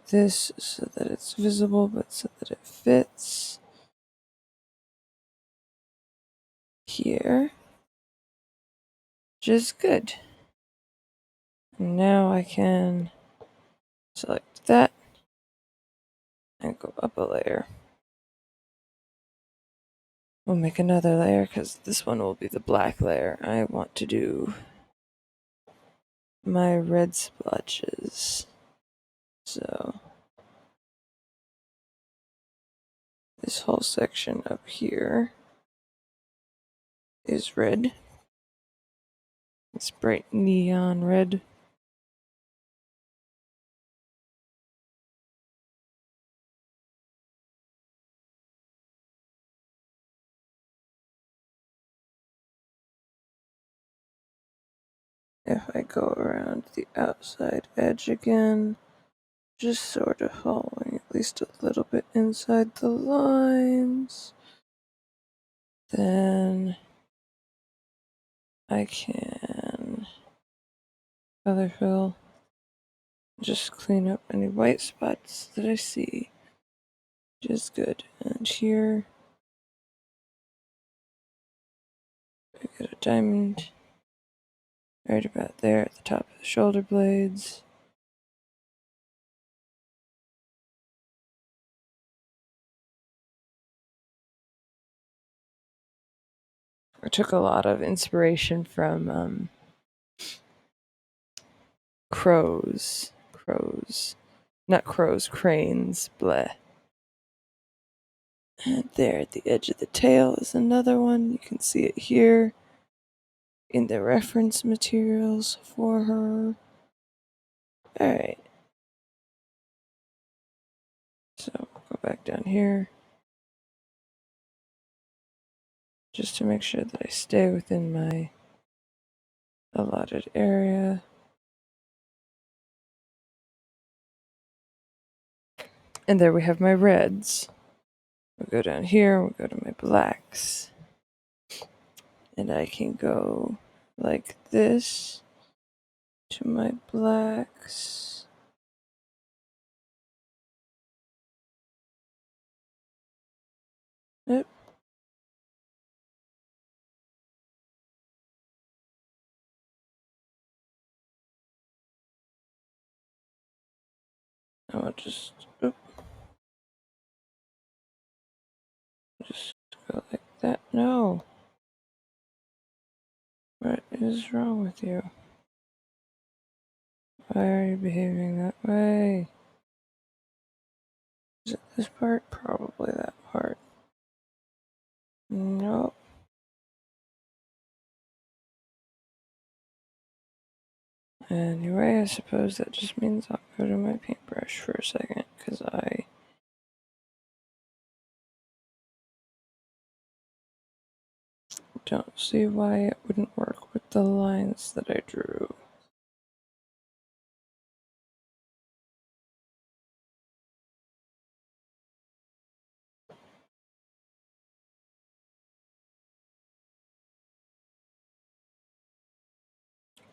this so that it's visible, but so that it fits here. Just good. And now I can select that and go up a layer. We'll make another layer because this one will be the black layer. I want to do my red splotches. So this whole section up here is red. It's bright neon red. If I go around the outside edge again, just sort of following at least a little bit inside the lines, then I can color fill, just clean up any white spots that I see, which is good. And here, I got a diamond right about there at the top of the shoulder blades. I took a lot of inspiration from crows, not crows, cranes, bleh. And there at the edge of the tail is another one. You can see it here in the reference materials for her. Alright. So go back down here. Just to make sure that I stay within my allotted area. And there we have my reds. We'll go down here, we'll go to my blacks. And I can go like this to my blacks. Yep. I'll just go like that. No. What is wrong with you? Why are you behaving that way? Is it this part? Probably that part. Nope. Anyway, I suppose that just means I'll go to my paintbrush for a second, because I don't see why it wouldn't work with the lines that I drew.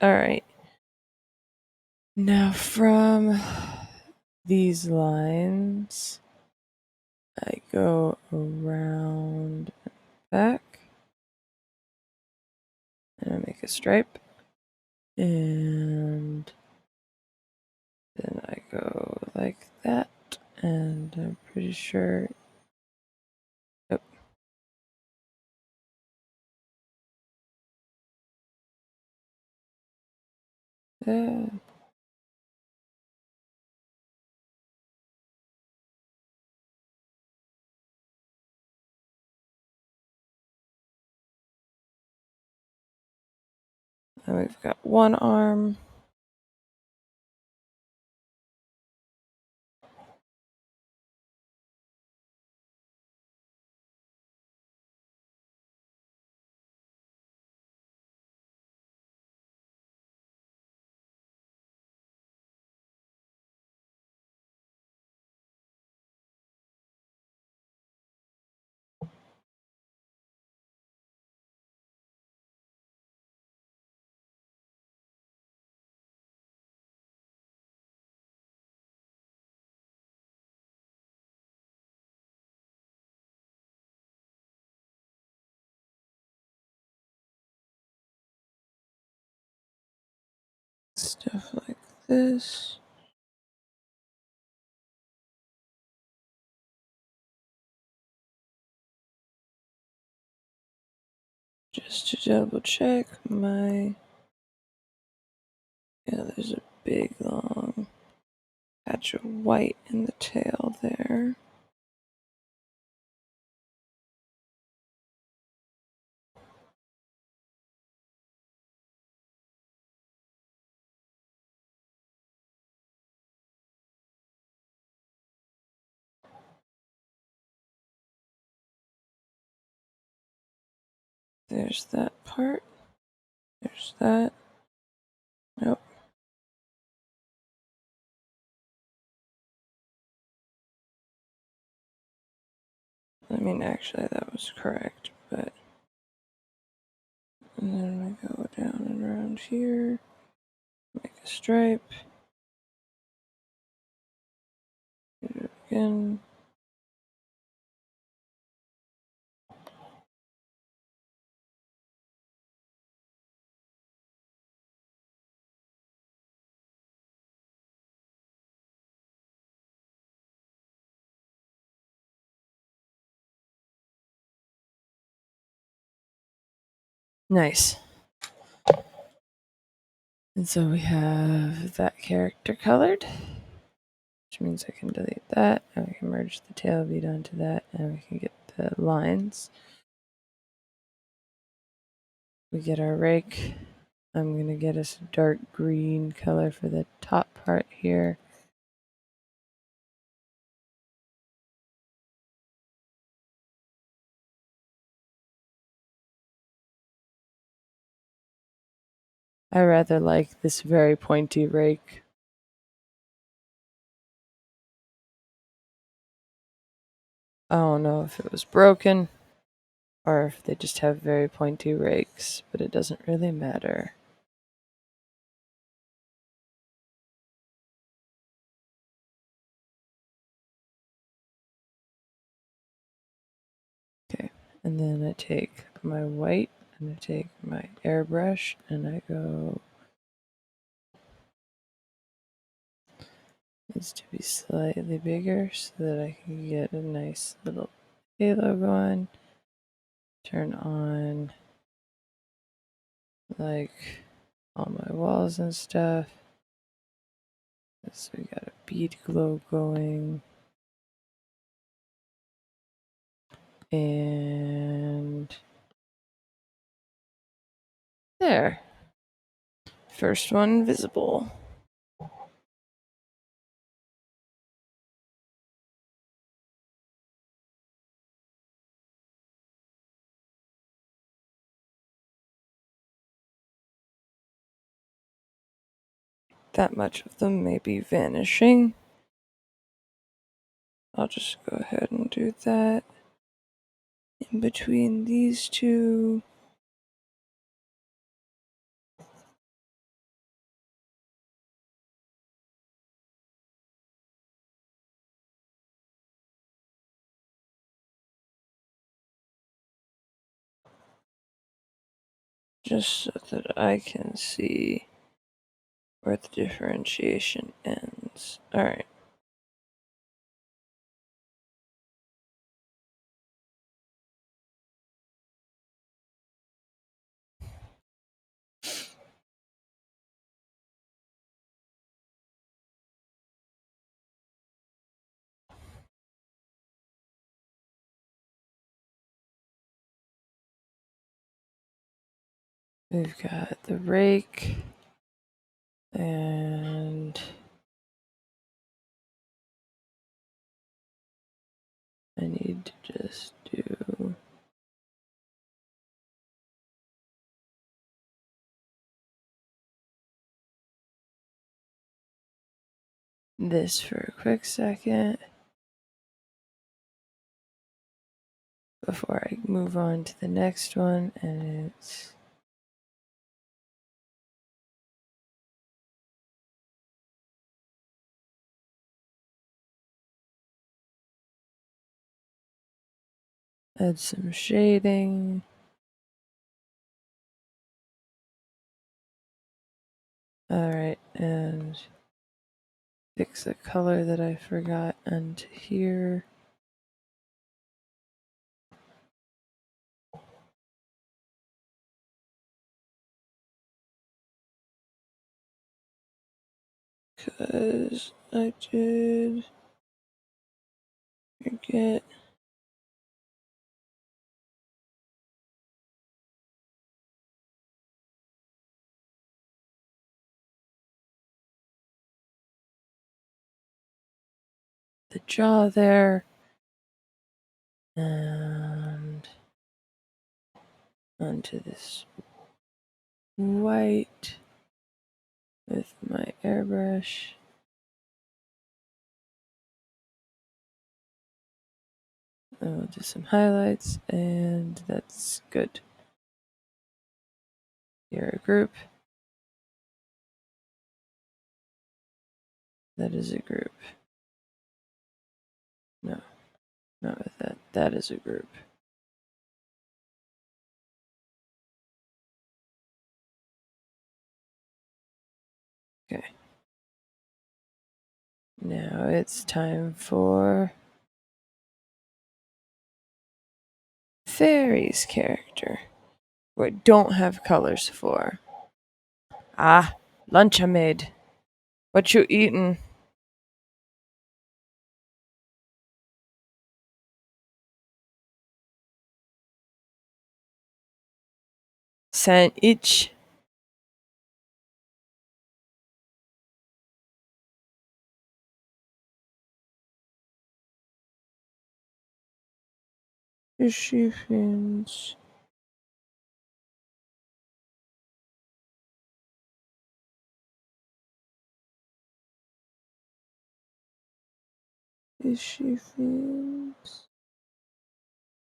Alright. Now from these lines, I go around and back, and I make a stripe, and then I go like that, and I'm pretty sure. Yep. Yeah. And we've got one arm. Stuff like this. Just to double check my... Yeah, there's a big long patch of white in the tail there. There's that part. There's that. Nope. I mean, actually, that was correct, but... And then we go down and around here. Make a stripe. Do it again. Nice. And so we have that character colored, which means I can delete that, and we can merge the tail bead onto that, and we can get the lines. We get our rake. I'm going to get us a dark green color for the top part here. I rather like this very pointy rake. I don't know if it was broken or if they just have very pointy rakes, but it doesn't really matter. Okay, and then I take my white and I take my airbrush and I go... Needs to be slightly bigger so that I can get a nice little halo going. Turn on like all my walls and stuff. So we got a bead glow going. And there. First one visible. That much of them may be vanishing. I'll just go ahead and do that. In between these two. Just so that I can see where the differentiation ends. Alright. We've got the rake, and I need to just do this for a quick second before I move on to the next one, and it's add some shading. Alright, and fix the color that I forgot onto here. Because I did forget the jaw there. And onto this white with my airbrush. And we'll do some highlights, and that's good. Here, a group. That is a group. No, not with that. That is a group. Okay. Now it's time for Fairy's character, who I don't have colors for. Ah, lunch I made. What you eatin'? Sandwich. Fishy fins. Fishy fins.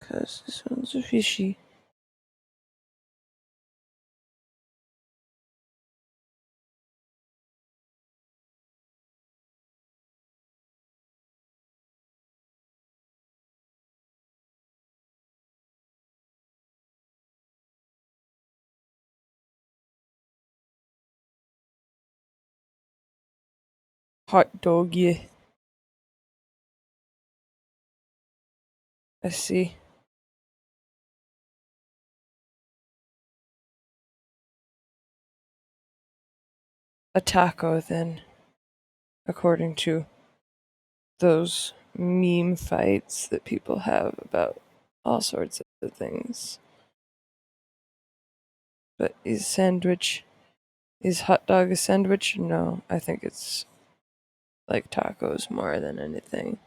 Cause this one's a fishy. Hot doggy. I see. A taco, then, according to those meme fights that people have about all sorts of things. But is hot dog a sandwich? No, I think it's like tacos more than anything.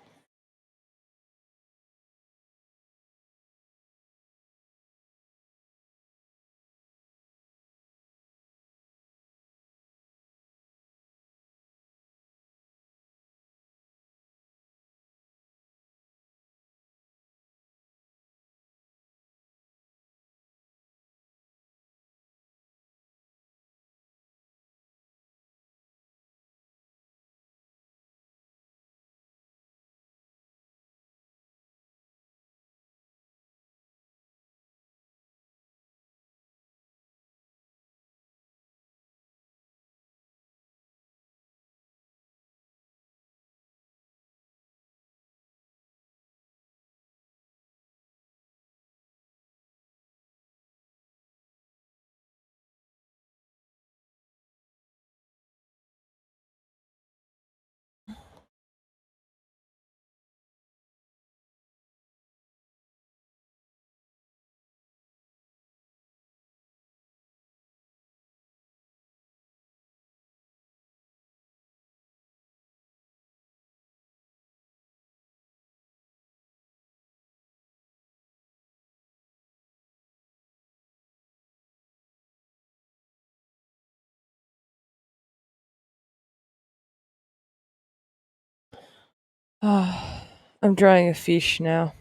I'm drawing a fish now.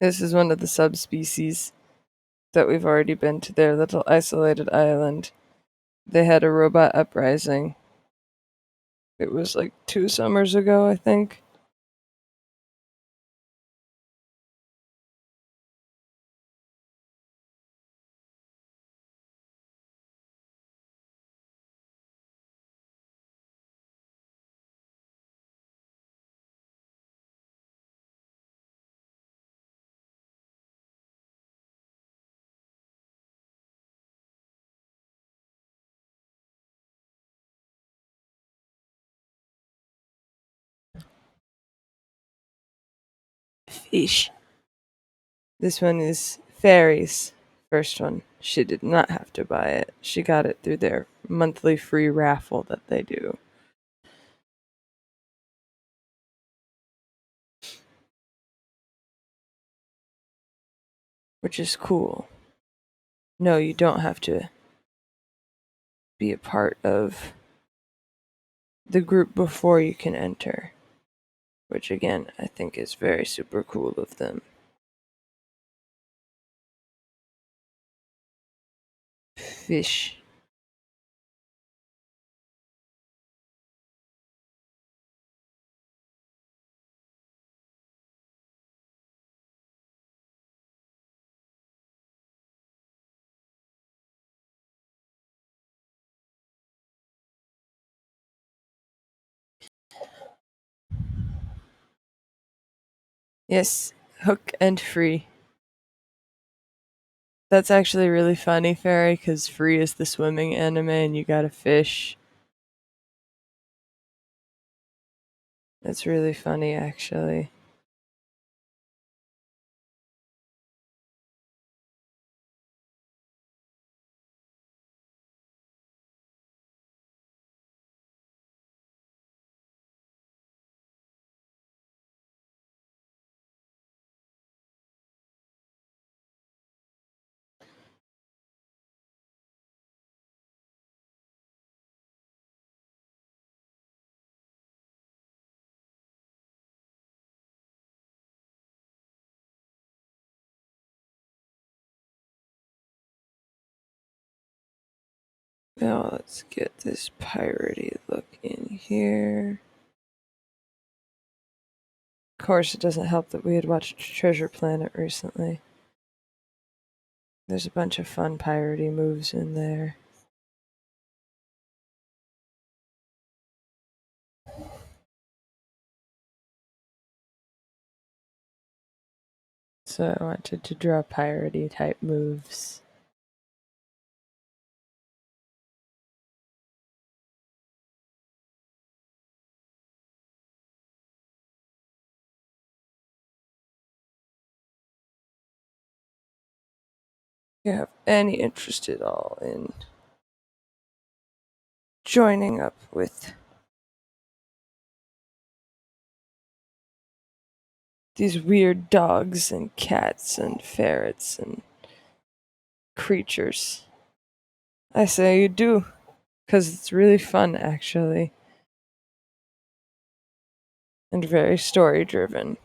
This is one of the subspecies that we've already been to their little isolated island. They had a robot uprising. It was like 2 summers ago, I think. Fish. This one is Fairy's first one. She did not have to buy it. She got it through their monthly free raffle that they do. Which is cool. No, you don't have to be a part of the group before you can enter. Which again, I think is very super cool of them. Fish. Yes, hook and free. That's actually really funny, Fairy, because Free is the swimming anime and you got a fish. That's really funny, actually. Now let's get this piratey look in here. Of course, it doesn't help that we had watched Treasure Planet recently. There's a bunch of fun piratey moves in there. So I wanted to draw piratey type moves. If you have any interest at all in joining up with these weird dogs and cats and ferrets and creatures, I say you do, because it's really fun actually, and very story driven.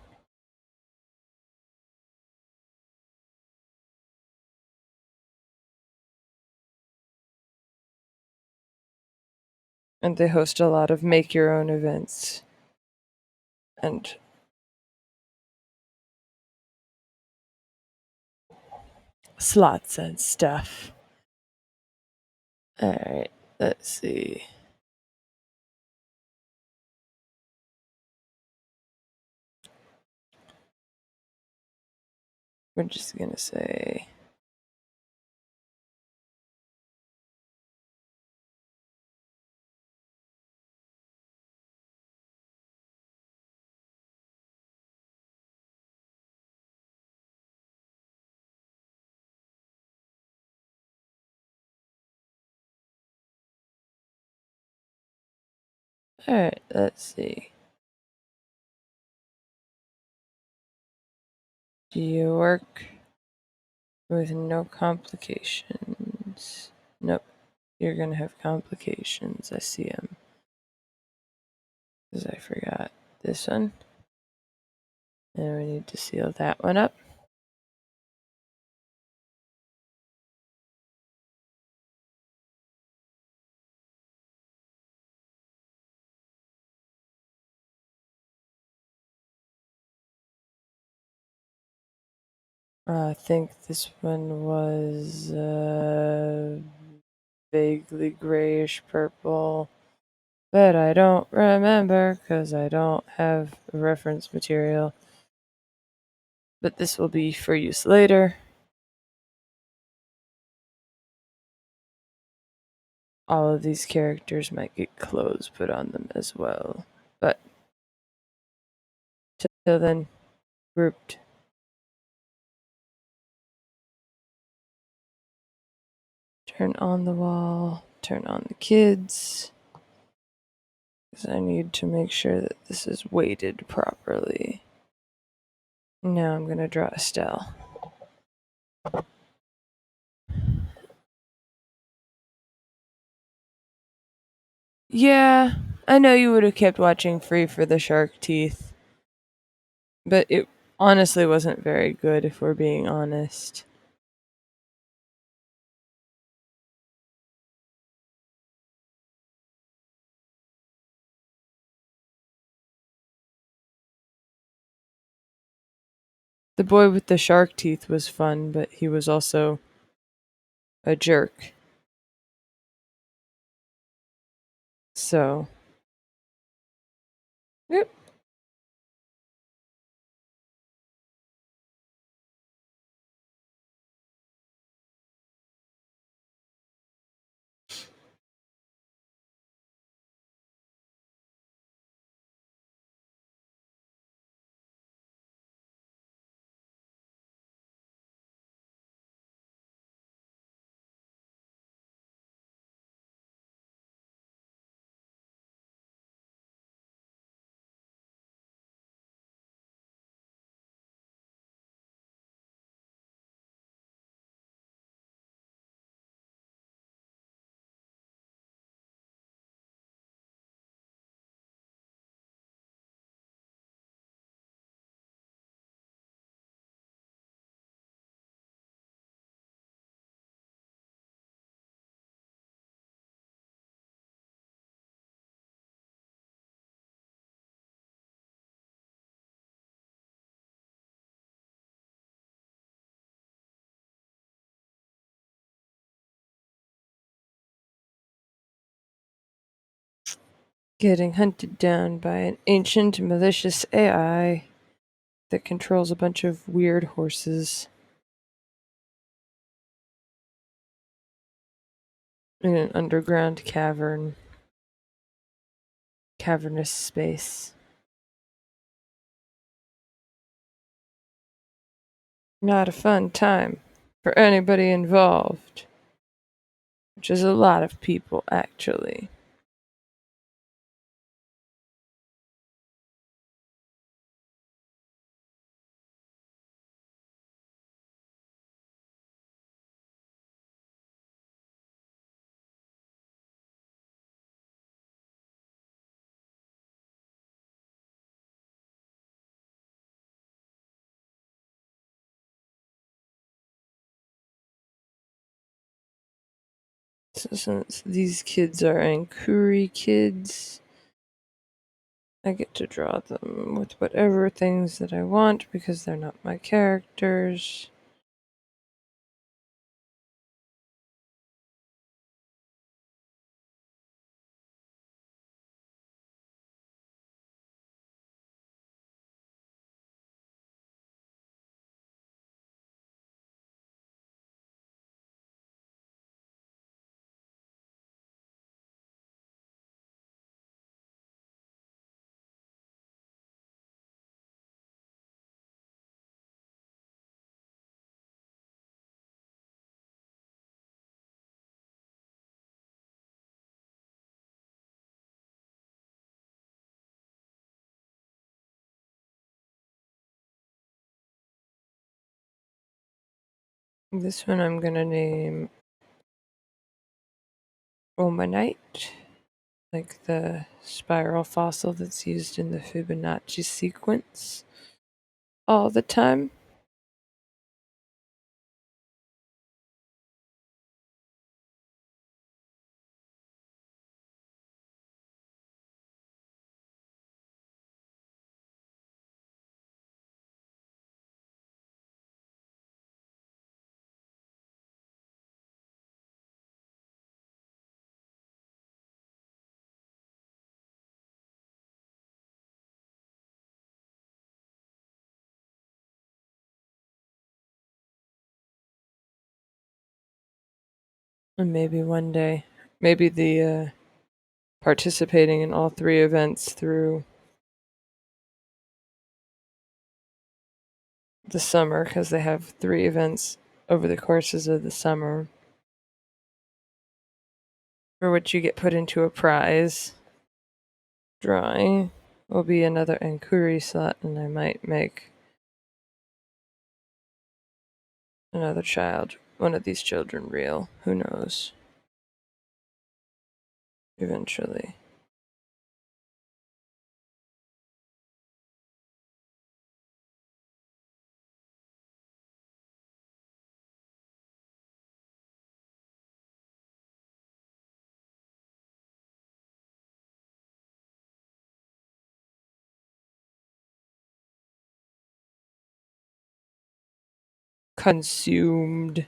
And they host a lot of make your own events and slots and stuff. Alright, let's see. We're just gonna say alright, let's see. Do you work with no complications? Nope. You're gonna have complications. I see them. Because I forgot. this one. And we need to seal that one up. I think this one was vaguely grayish purple, but I don't remember because I don't have reference material. But this will be for use later. All of these characters might get clothes put on them as well. But till then, grouped. Turn on the wall, turn on the kids. Because I need to make sure that this is weighted properly. Now I'm going to draw Estelle. Yeah, I know you would have kept watching Free for the shark teeth, but it honestly wasn't very good if we're being honest. The boy with the shark teeth was fun, but he was also a jerk. So, yep. Getting hunted down by an ancient, malicious AI that controls a bunch of weird horses in an underground cavernous space. Not a fun time for anybody involved, which is a lot of people, actually. So since these kids are Ankuri kids, I get to draw them with whatever things that I want because they're not my characters. This one I'm gonna name Omanite. like the spiral fossil that's used in the Fibonacci sequence all the time. And maybe one day, maybe the participating in all three events through the summer, because they have three events over the courses of the summer, for which you get put into a prize drawing, will be another inquiry slot, and I might make another child, one of these children, real. Who knows? Eventually. Consumed.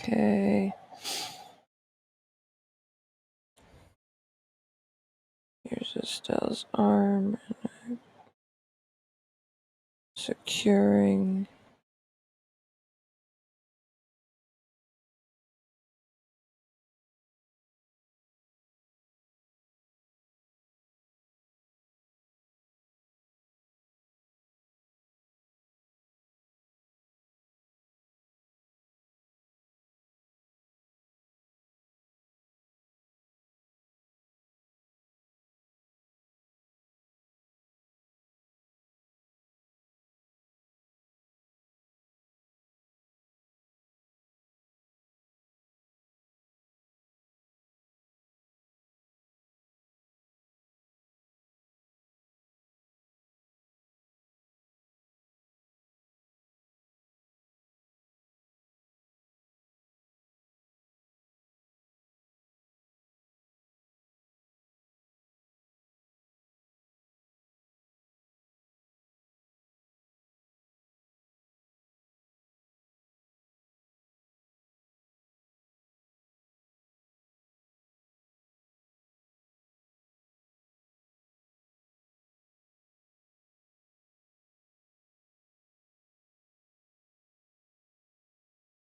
Okay. Here's Estelle's arm. Securing.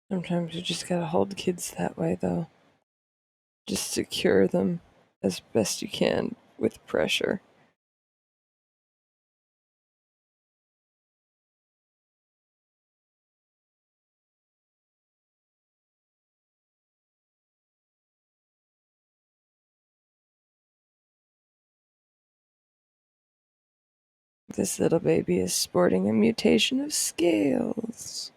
Sometimes you just gotta hold kids that way, though. Just secure them as best you can with pressure. This little baby is sporting a mutation of scales.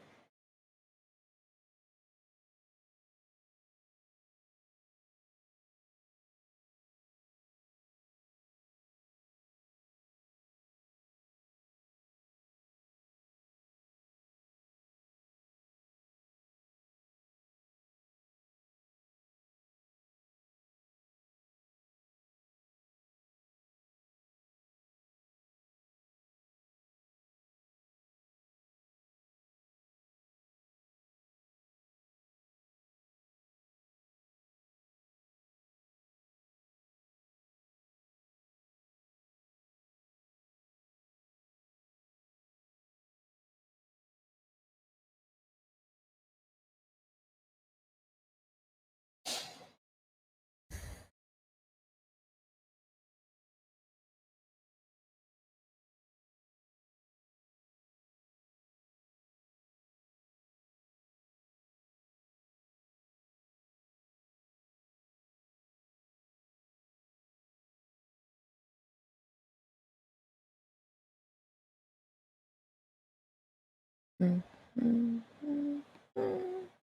Mm, mm, mm,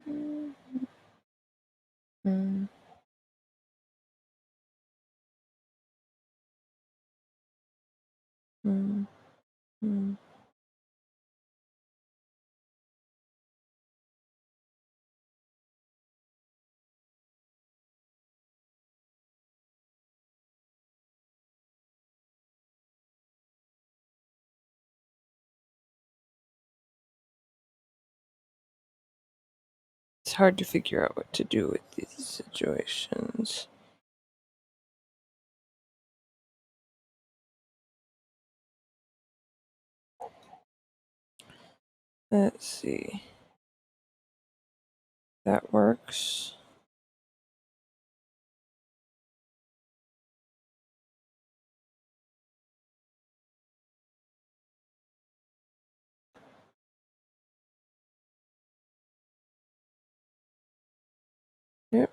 mm, mm, mm, mm. It's hard to figure out what to do with these situations. Let's see. That works. Yep.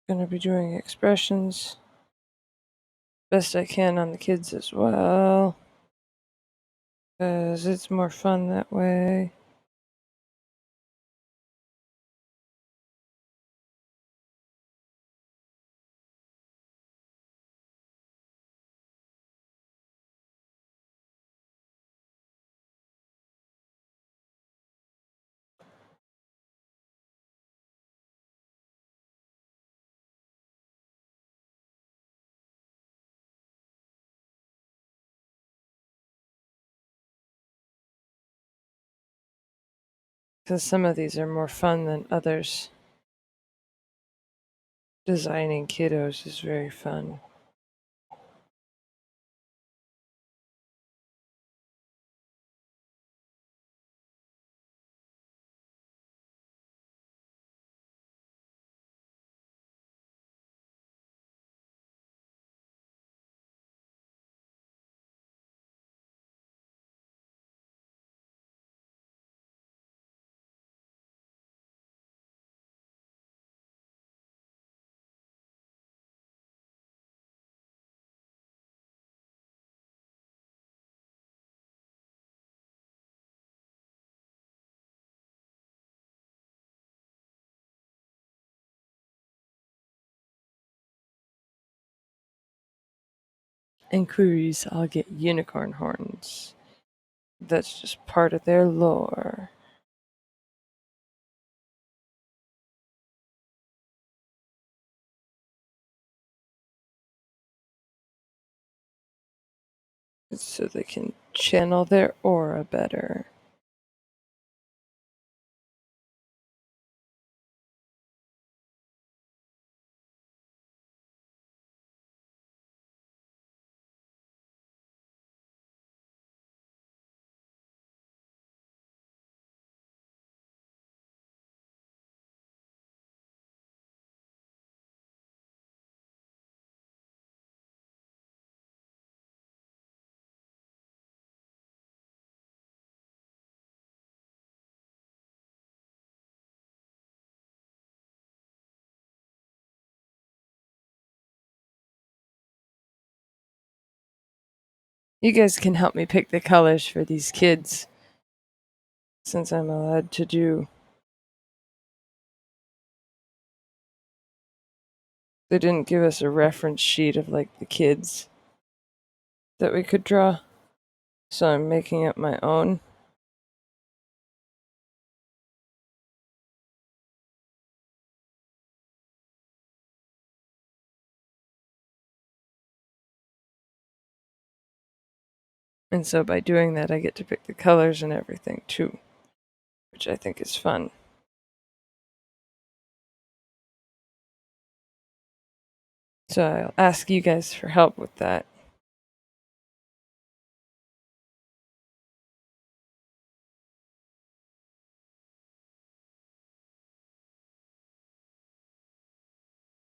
Gonna be doing expressions best I can on the kids as well, because it's more fun that way. Because some of these are more fun than others. Designing kiddos is very fun. Inquiries, I'll get unicorn horns. That's just part of their lore. It's so they can channel their aura better. You guys can help me pick the colors for these kids, since I'm allowed to do. They didn't give us a reference sheet of like the kids that we could draw, so I'm making up my own. And so by doing that, I get to pick the colors and everything too, which I think is fun. So I'll ask you guys for help with that.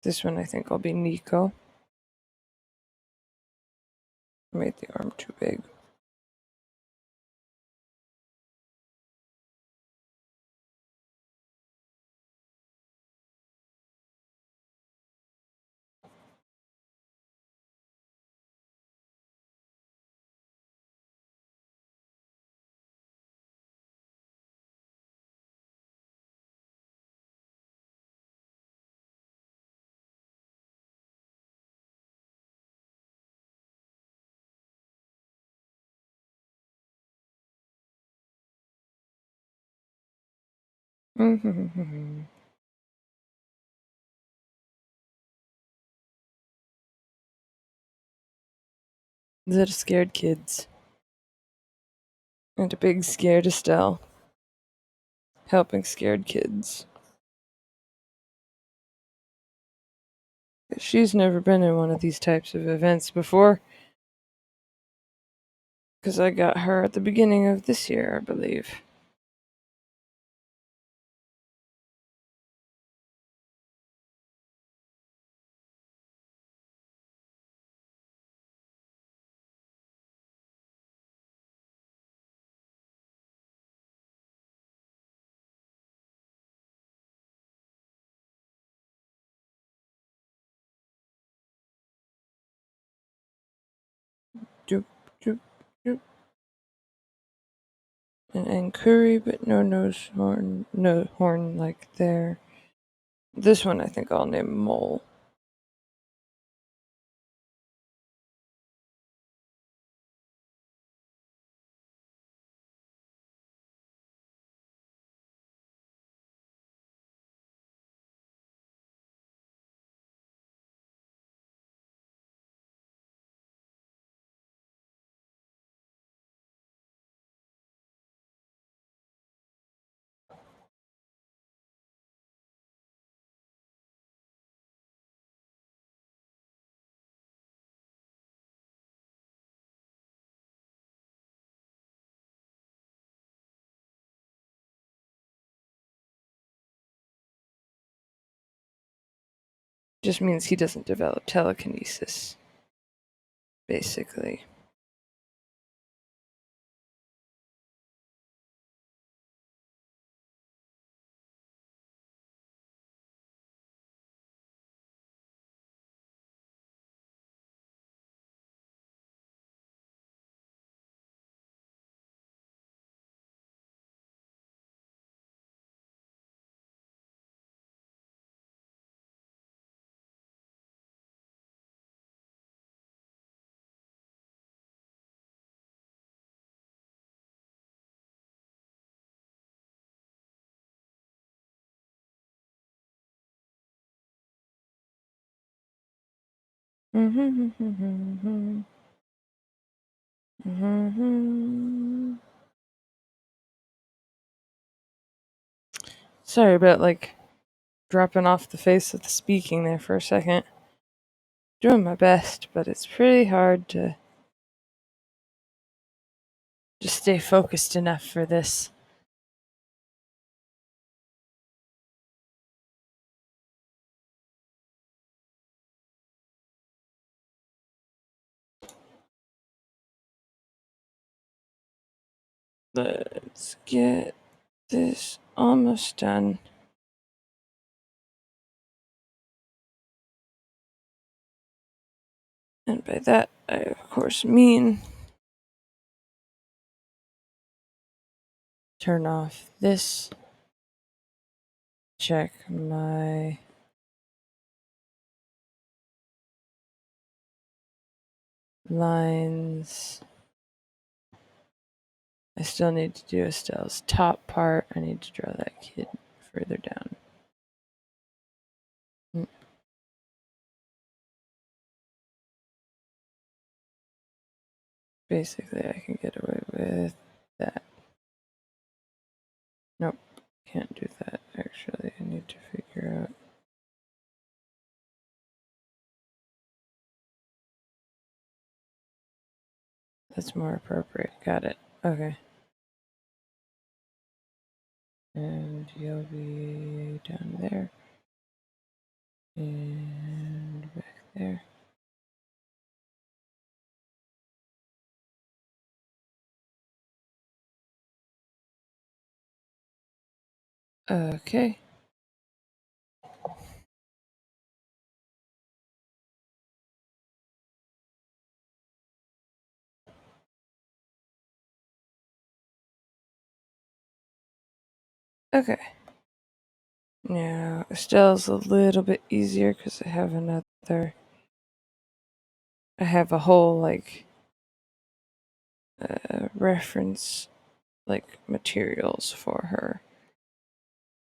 This one I think will be Nico. I made the arm too big. Is it a scared kids? And a big scared Estelle. Helping scared kids. She's never been in one of these types of events before. Because I got her at the beginning of this year, I believe. Doop, doop, doop. And curry, but no nose horn, no horn like there. This one I think I'll name Mole. Just means he doesn't develop telekinesis, basically. Sorry about dropping off the face of the speaking there for a second. Doing my best, but it's pretty hard to just stay focused enough for this. Let's get this almost done. And by that, I of course mean turn off this, check my lines. I still need to do Estelle's top part. I need to draw that kid further down. Basically, I can get away with that. Nope, can't do that. Actually, I need to figure out. That's more appropriate. Got it. Okay. And you'll be down there. And back there. Okay. Okay. Now, Estelle's a little bit easier because I have another. I have a whole reference materials for her.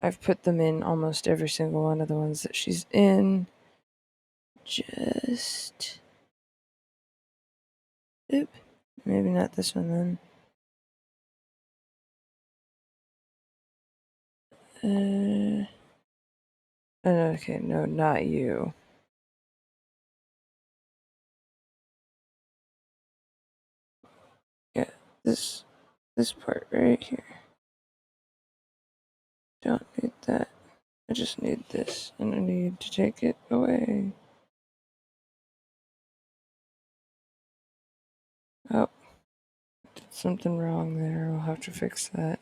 I've put them in almost every single one of the ones that she's in. Just. Oop. Maybe not this one then. Okay, no, not you. Yeah, this part right here. Don't need that. I just need this, and I need to take it away. Oh, did something wrong there. We'll have to fix that.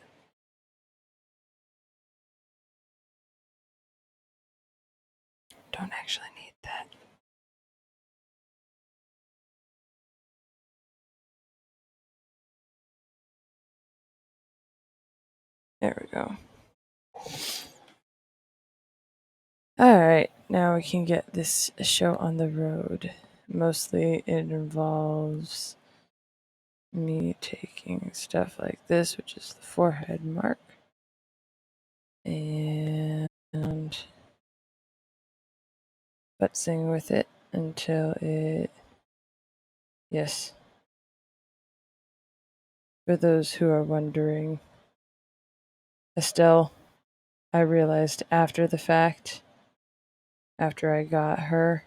Don't actually need that. There we go. Alright, now we can get this show on the road. Mostly it involves me taking stuff like this, which is the forehead mark, and futzing with it until it. Yes. For those who are wondering, Estelle, I realized after the fact, after I got her,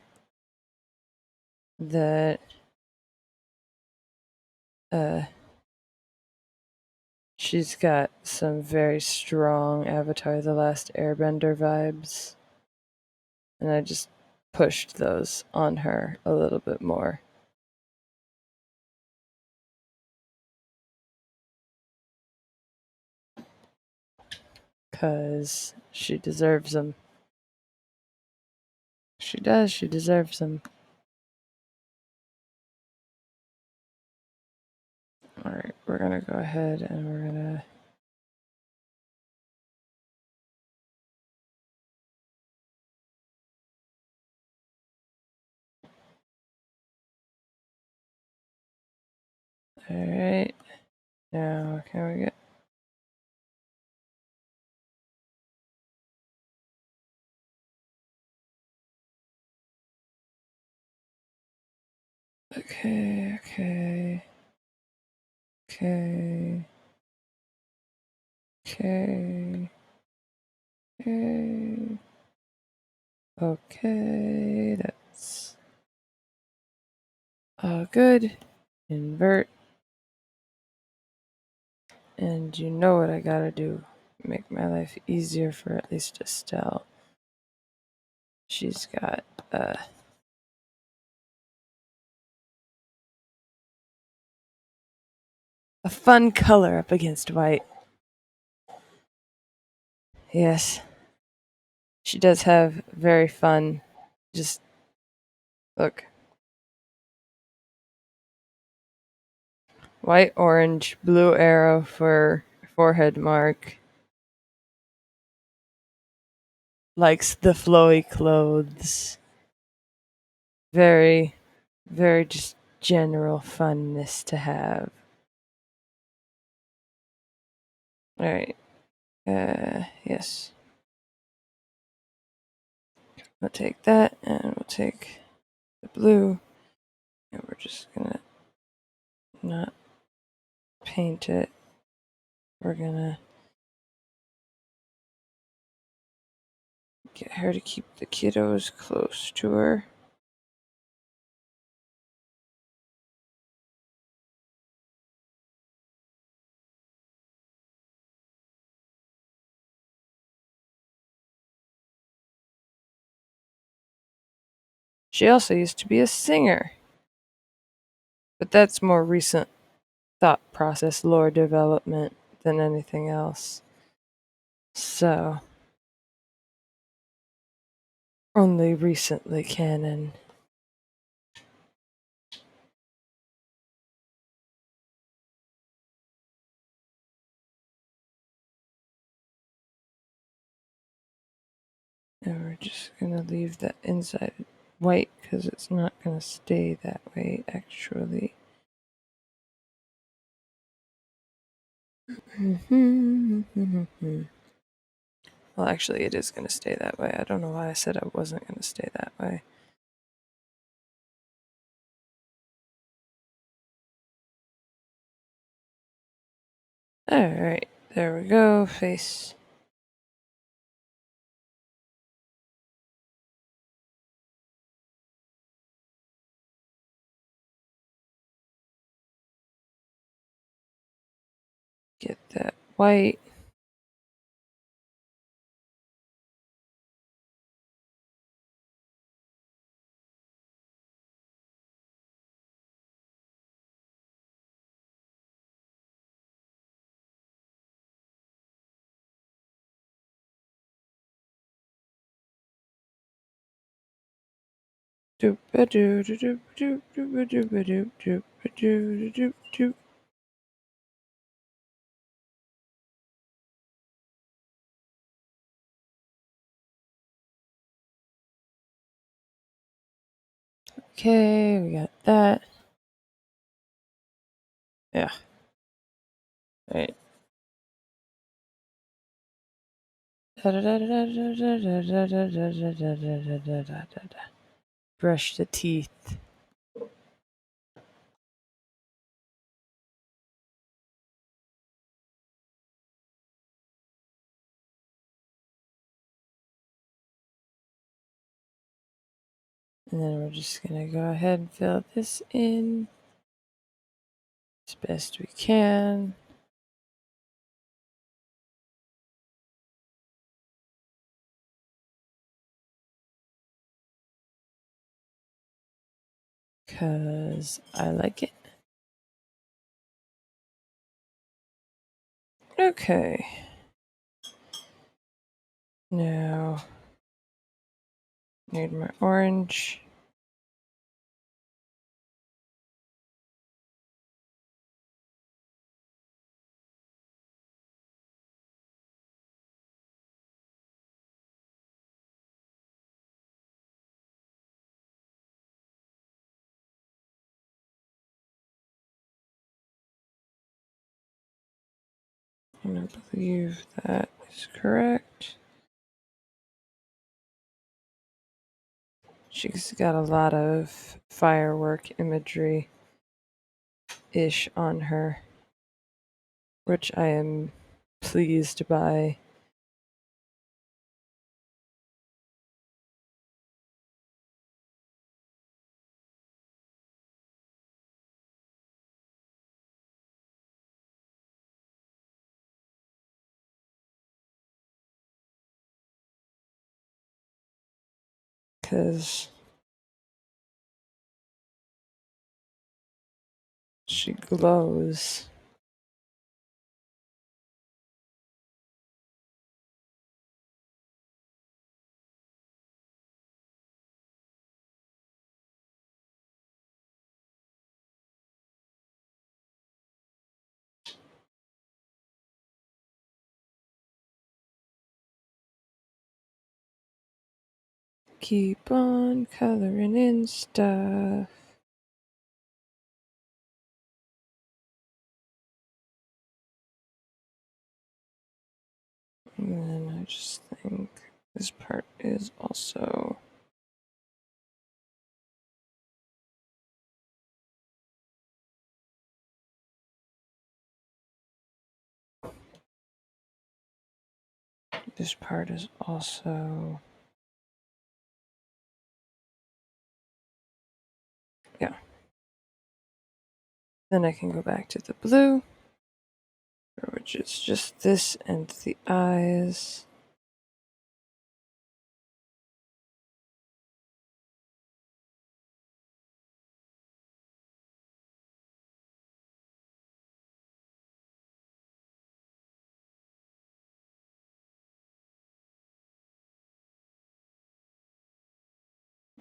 that she's got some very strong Avatar The Last Airbender vibes. And I just pushed those on her a little bit more. Because she deserves them. She does, she deserves them. Alright, we're gonna go ahead and we're gonna. Alright. Now, can we get. Okay, okay. Okay. Okay. Okay. Okay, that's all good. Invert. And you know what I gotta do. Make my life easier for at least Estelle. She's got a fun color up against white. Yes. She does have very fun. Just look. White, orange, blue arrow for forehead mark. Likes the flowy clothes. Very, very just general funness to have. Alright. Yes. We'll take that and we'll take the blue. And we're just gonna not paint it. We're gonna get her to keep the kiddos close to her. She also used to be a singer. But that's more recent thought process, lore development than anything else. So, only recently canon. And we're just gonna leave that inside white because it's not gonna stay that way actually. Well, actually, it is going to stay that way. I don't know why I said I wasn't going to stay that way. Alright, there we go. Face. Get that white. Okay, we got that. Yeah. Right. Brush the teeth. And then we're just going to go ahead and fill this in as best we can. Because I like it. Okay. Now, need my orange. And I believe that is correct. She's got a lot of firework imagery ish on her, which I am pleased by. Because she glows. Keep on coloring in stuff. And then I just think this part is also. This part is also. Yeah. Then I can go back to the blue, which is just this and the eyes.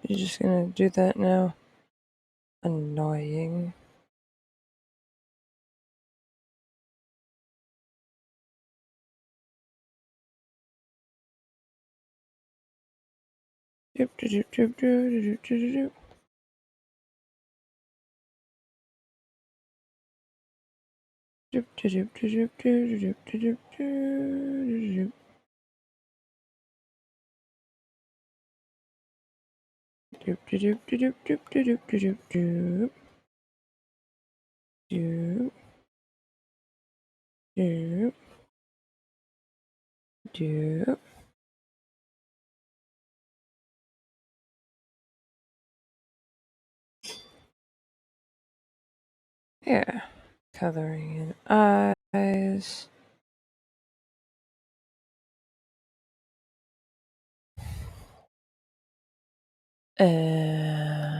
You're just gonna do that now? Annoying. Doop, doop, doop, doop, doop, doop, doop. Doop, doop, doop, doop, doop, doop, doop, doop, doop. Doop doop doop doop doop doop doop doop doop doop doop. Yeah, coloring in eyes. And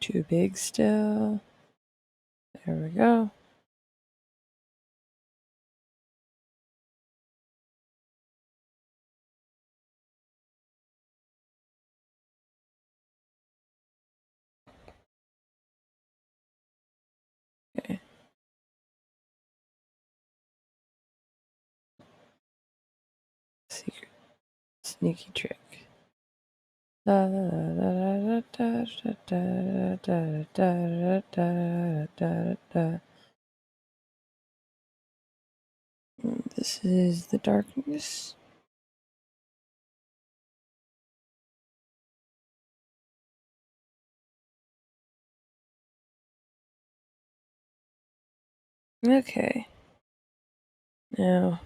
too big still. There we go. Okay. Secret sneaky trick. Da, da, da, da, da, da, da, da, da, da. This is the darkness. Okay. Now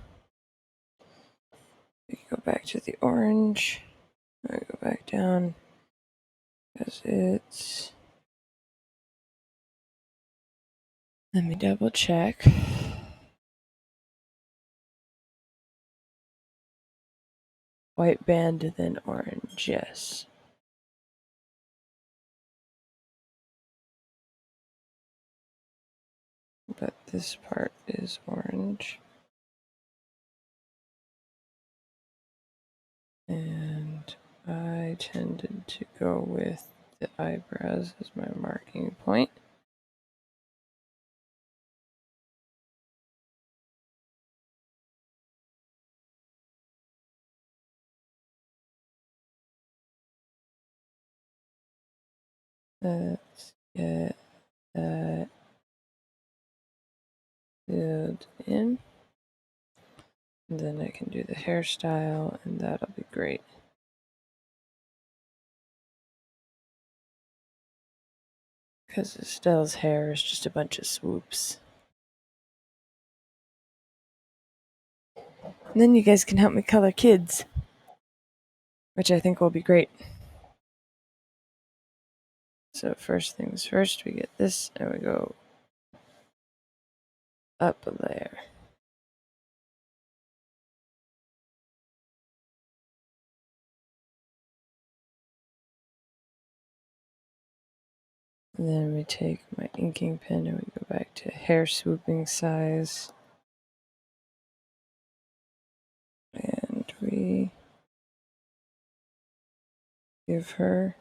we go back to the orange. I go back down because it's. Let me double check. White band, then orange, yes. But this part is orange. And I tended to go with the eyebrows as my marking point. Let's get that filled in. And then I can do the hairstyle, and that'll be great. Because Estelle's hair is just a bunch of swoops. And then you guys can help me color kids, which I think will be great. So first things first, we get this, and we go up a layer. And then we take my inking pen and we go back to hair swooping size. And we give her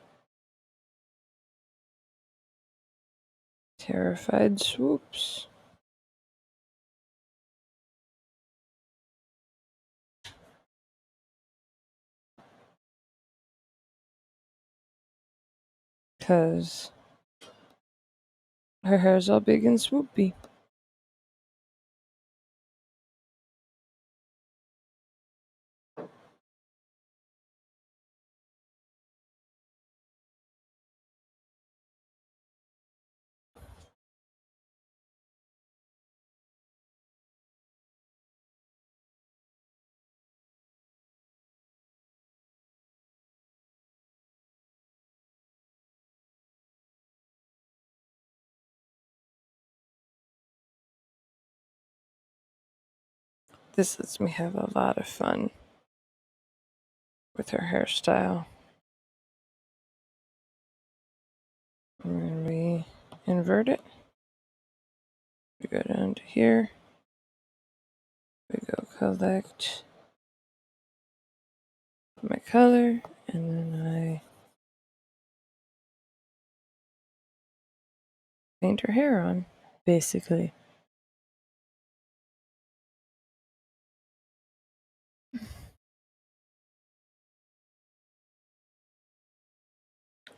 terrified swoops. Because her hair's all big and swoopy. This lets me have a lot of fun with her hairstyle. And when we invert it, we go down to here, we go collect my color, and then I paint her hair on, basically.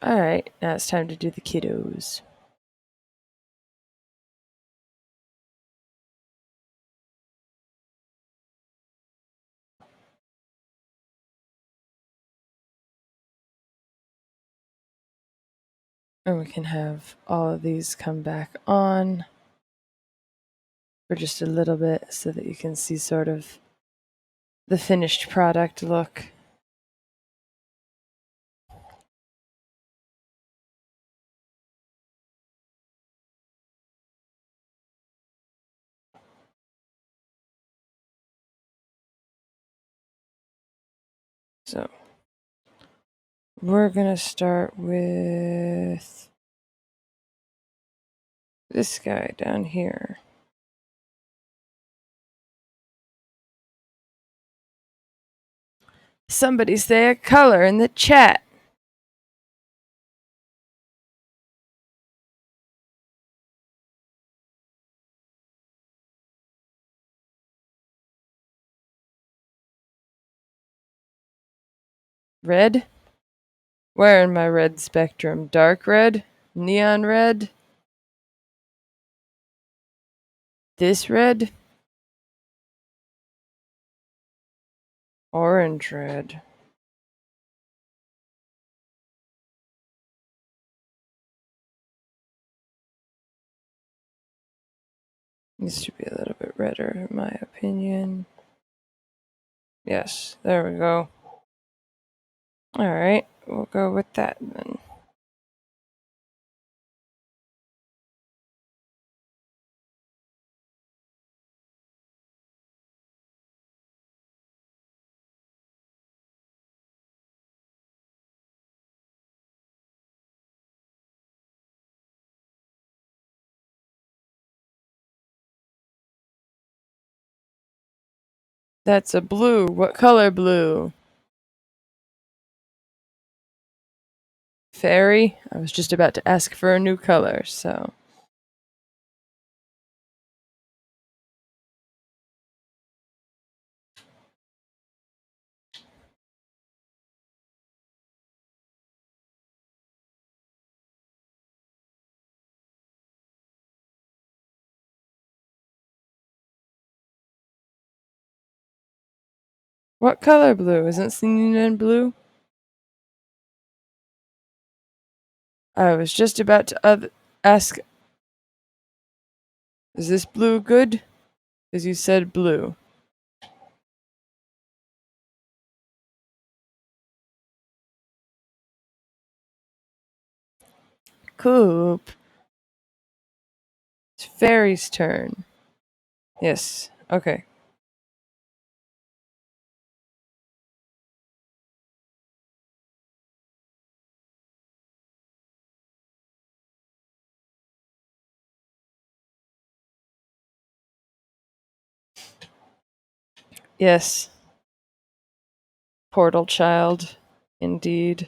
Alright, now it's time to do the kiddos. And we can have all of these come back on for just a little bit so that you can see sort of the finished product look. So we're gonna start with this guy down here. Somebody say a color in the chat. Red? Where in my red spectrum? Dark red? Neon red? This red? Orange red. Needs to be a little bit redder, in my opinion. Yes, there we go. Alright, we'll go with that then. That's a blue. What color blue? Fairy? I was just about to ask for a new color, so. What color blue? Isn't Selena blue? I was just about to ask, is this blue good? Because you said blue. Coop. It's Fairy's turn. Yes, okay. Yes. Portal child, indeed.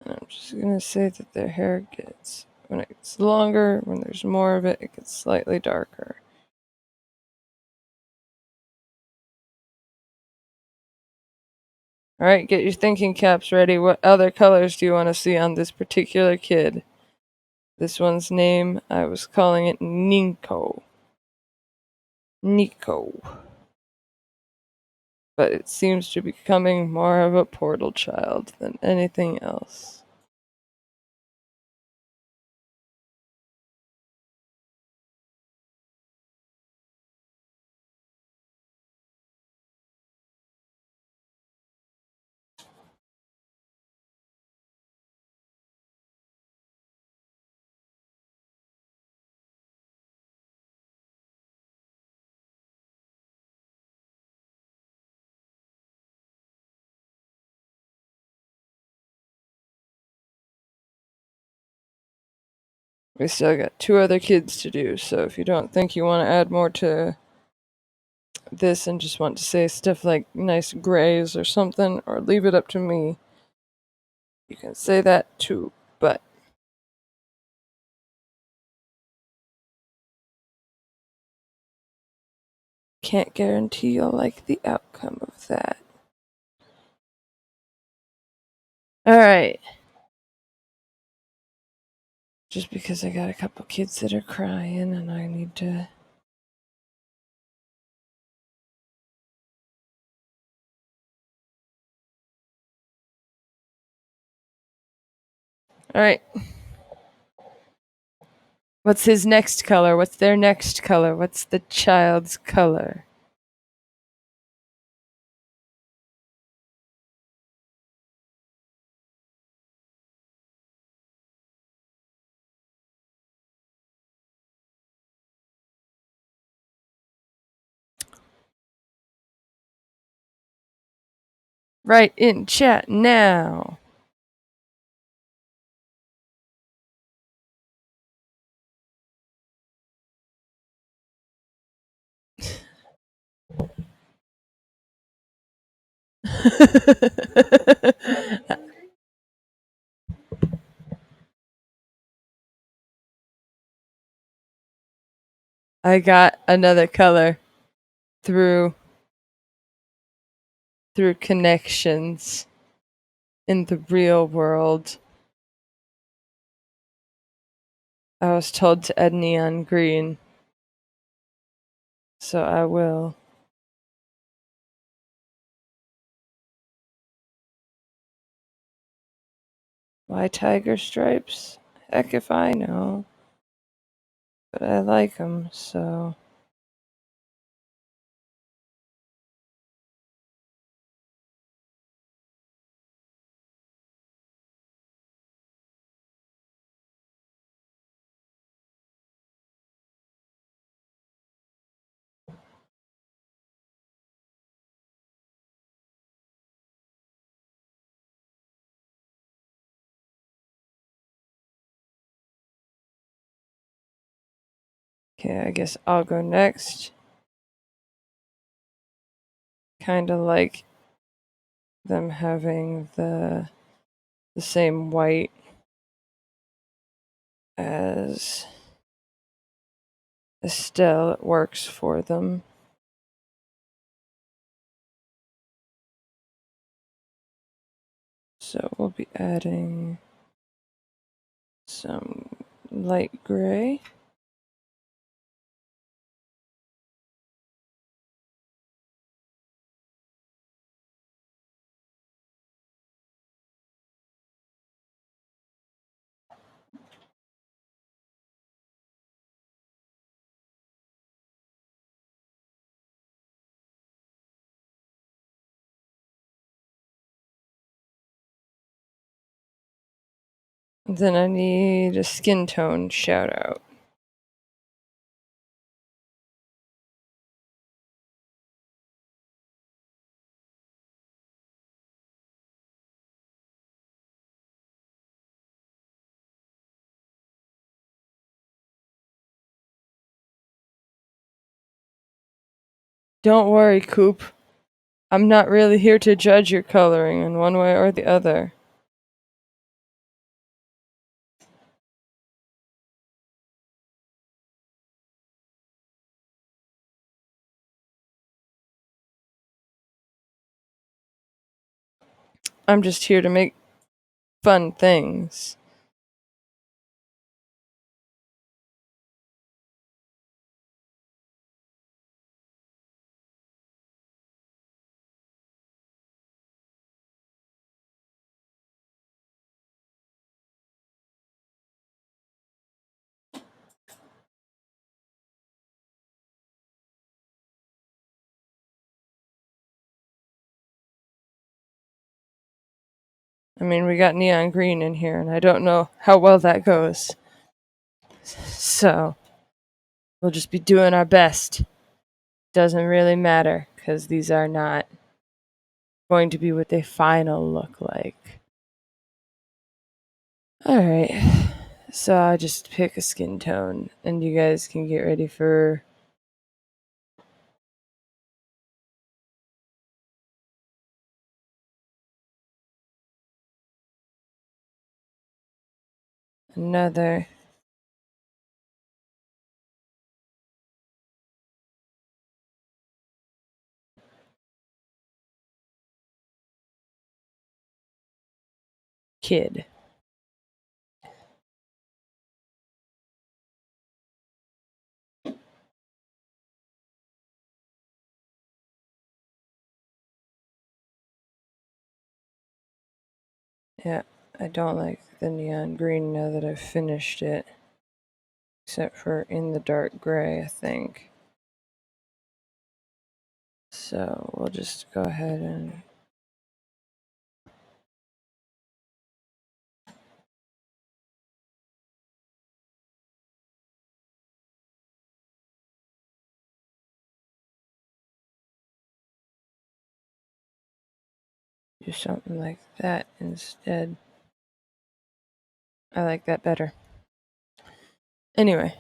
I'm just gonna say that their hair gets, when it gets longer, when there's more of it, it gets slightly darker. Alright, get your thinking caps ready. What other colors do you want to see on this particular kid? This one's name, I was calling it Nico. Nico. But it seems to be becoming more of a portal child than anything else. We still got 2 other kids to do, so if you don't think you want to add more to this and just want to say stuff like nice grays or something, or leave it up to me, you can say that too. But can't guarantee you'll like the outcome of that. Alright. Just because I got a couple kids that are crying and I need to. Alright. What's his next color? What's their next color? What's the child's color? Right in chat now. I got another color through connections in the real world. I was told to add neon green, so I will. Why tiger stripes? Heck if I know. But I like them, so. Okay, I guess I'll go next. Kind of like them having the same white as Estelle. It works for them. So we'll be adding some light gray. Then I need a skin tone shout out. Don't worry, Coop. I'm not really here to judge your coloring in one way or the other. I'm just here to make fun things. I mean, we got neon green in here, and I don't know how well that goes. So, we'll just be doing our best. Doesn't really matter, because these are not going to be what they final look like. Alright, so I'll just pick a skin tone, and you guys can get ready for another kid. Yeah, I don't like the neon green now that I've finished it. Except for in the dark gray, I think. So we'll just go ahead and do something like that instead. I like that better. Anyway,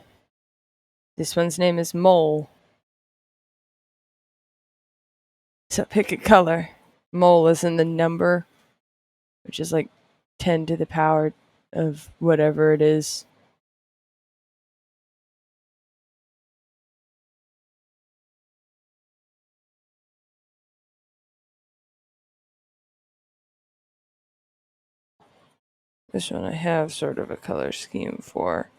this one's name is Mole. So pick a color. Mole is in the number, which is like 10 to the power of whatever it is. This one I have sort of a color scheme for.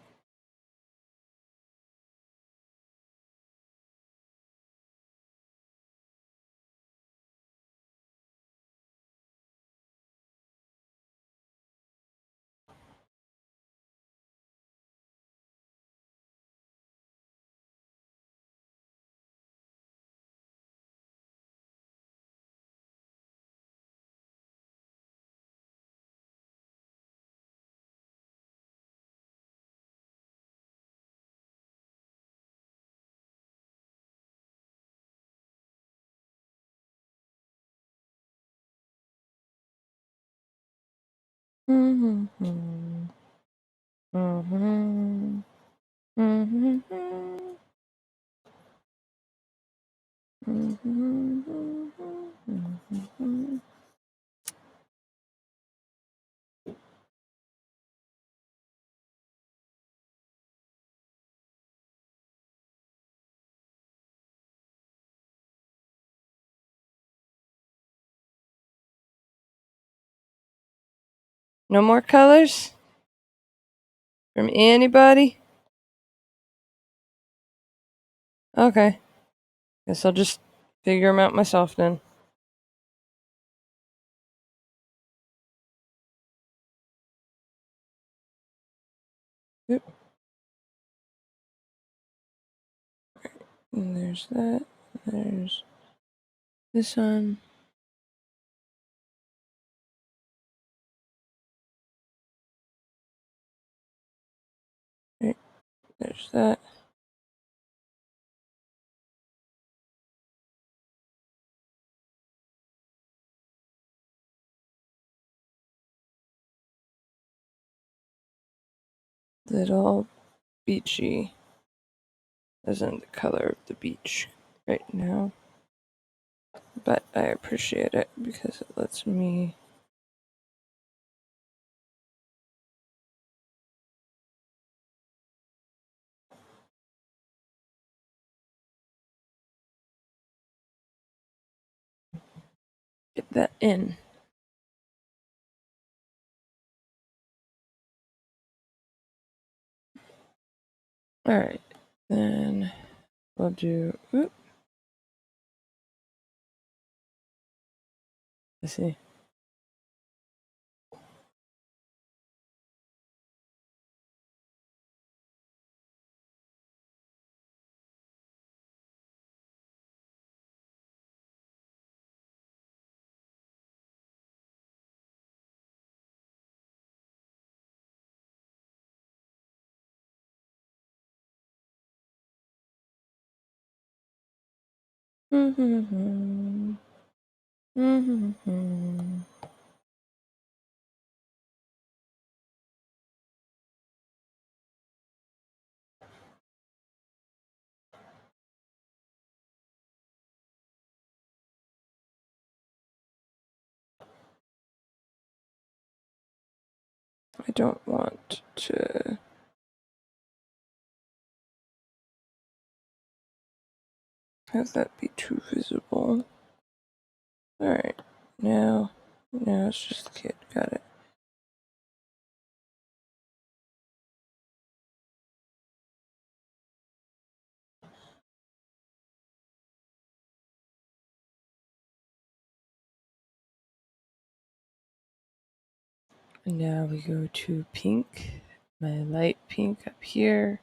Mm-hmm. Mm-hmm. Mm-hmm. Mm-hmm. No more colors from anybody? Okay. Guess I'll just figure them out myself then. Yep. And there's that. There's this one. Right. There's that. Little beachy. Isn't the color of the beach right now. But I appreciate it because it lets me get that in. Alright. Then we'll do. Let's see. Mm-hmm. Mm-hmm. I don't want to have that be too visible. Alright, now it's just the kid. Got it. And now we go to pink, my light pink up here,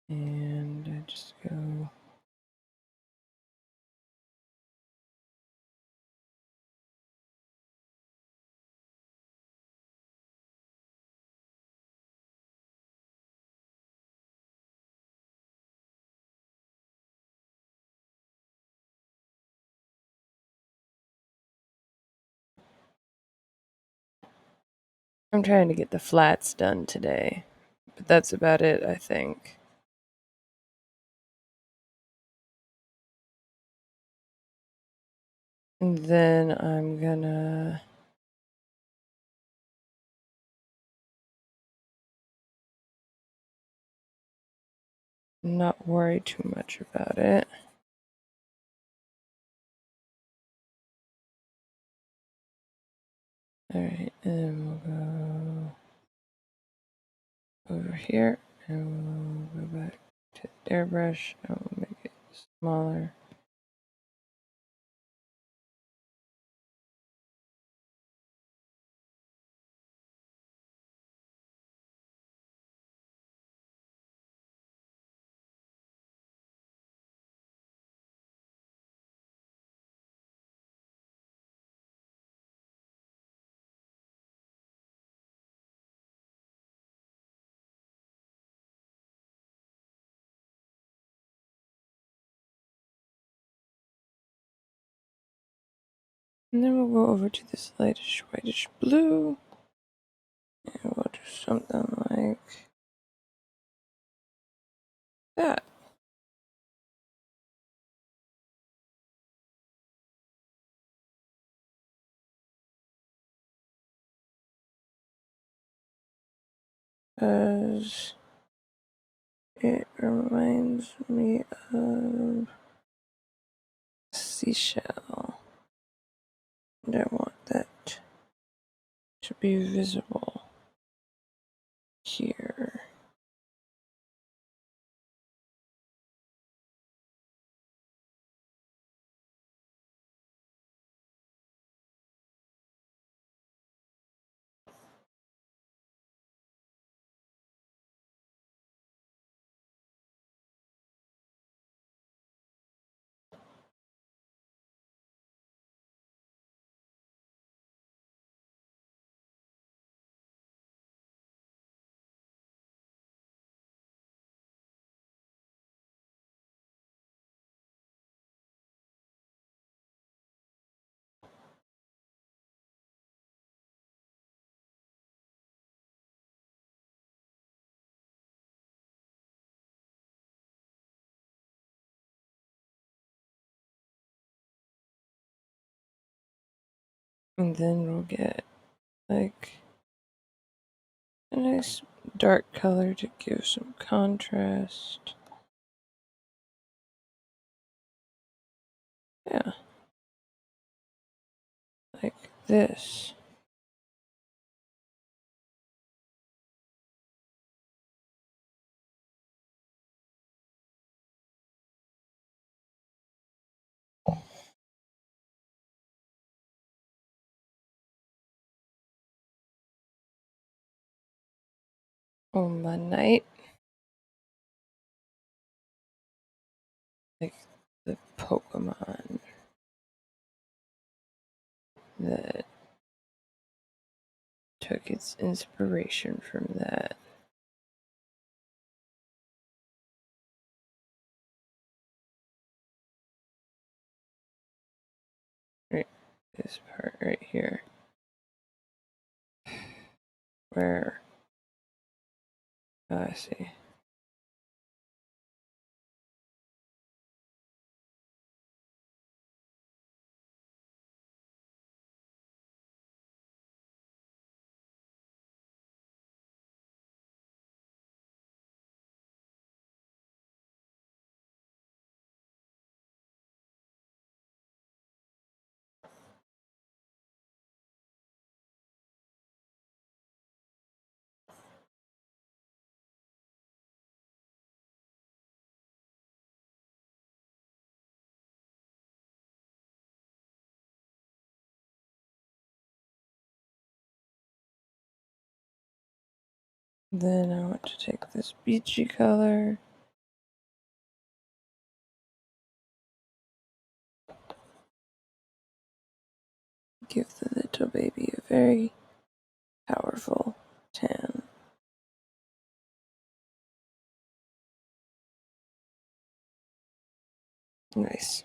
and I just go I'm trying to get the flats done today, but that's about it, I think. And then I'm gonna not worry too much about it. Alright, and then we'll go over here, and we'll go back to airbrush, and we'll make it smaller. And then we'll go over to this lightish whitish blue, and we'll do something like that. Because it reminds me of a seashell. And I want that to be visible here. And then we'll get like a nice dark color to give some contrast. Yeah. Like this. On my night. Like the Pokemon that took its inspiration from that. Right, this part right here. Where, I see. Then I want to take this beachy color. Give the little baby a very powerful tan. Nice.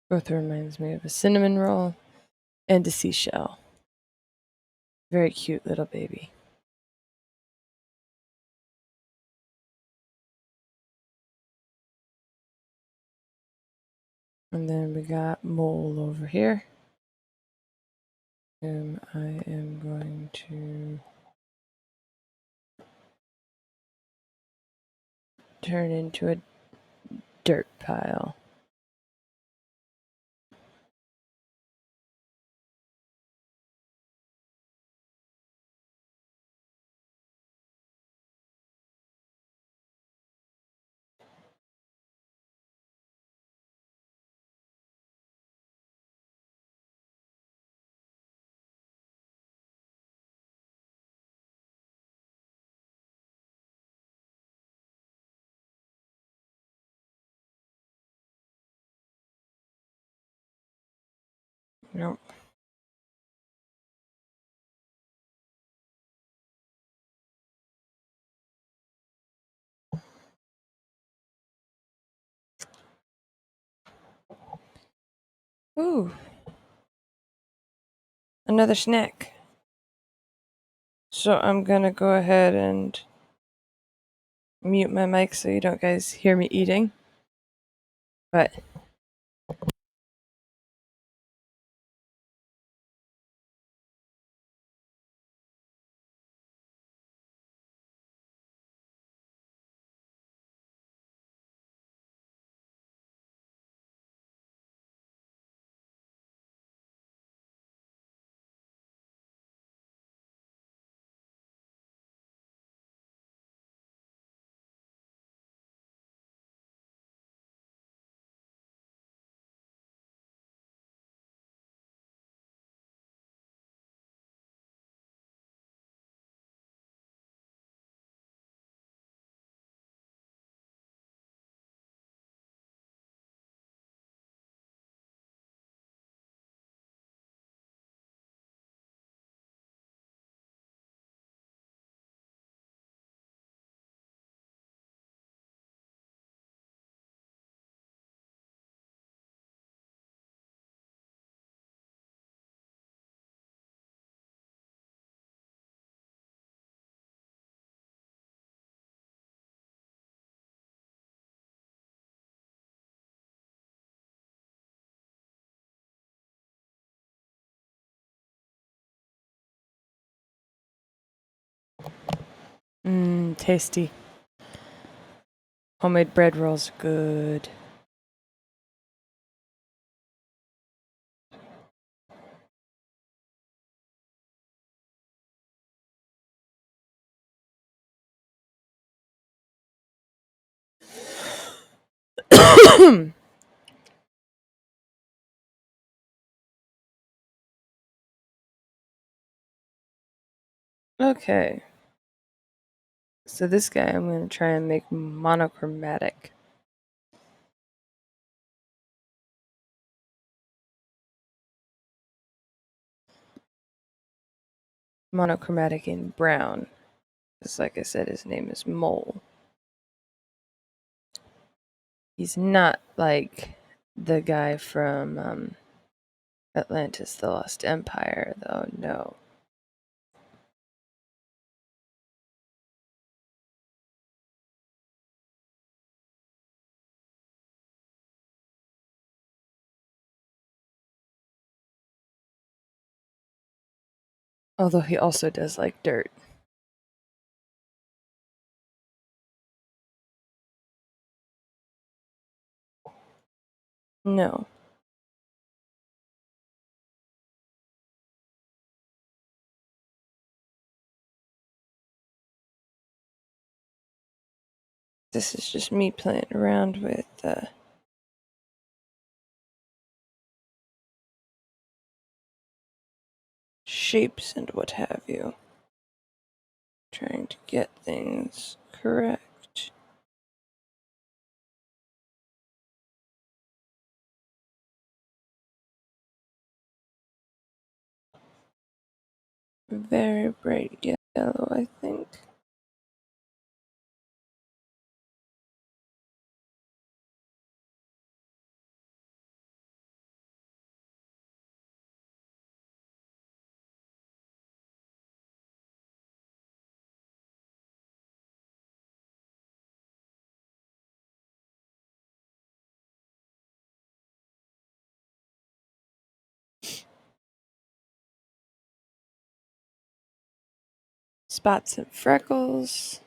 Both reminds me of a cinnamon roll and a seashell. Very cute little baby. And then we got Mole over here. And I am going to turn into a dirt pile. Nope. Ooh. Another snack. So I'm gonna go ahead and mute my mic so you don't guys hear me eating. But tasty. Homemade bread rolls, good. Okay. So this guy I'm going to try and make monochromatic. Monochromatic in brown. Because like I said, his name is Mole. He's not like the guy from Atlantis, the Lost Empire, though, no. Although he also does like dirt. No. This is just me playing around with shapes and what have you. Trying to get things correct. Very bright yellow, I think. Spots and freckles.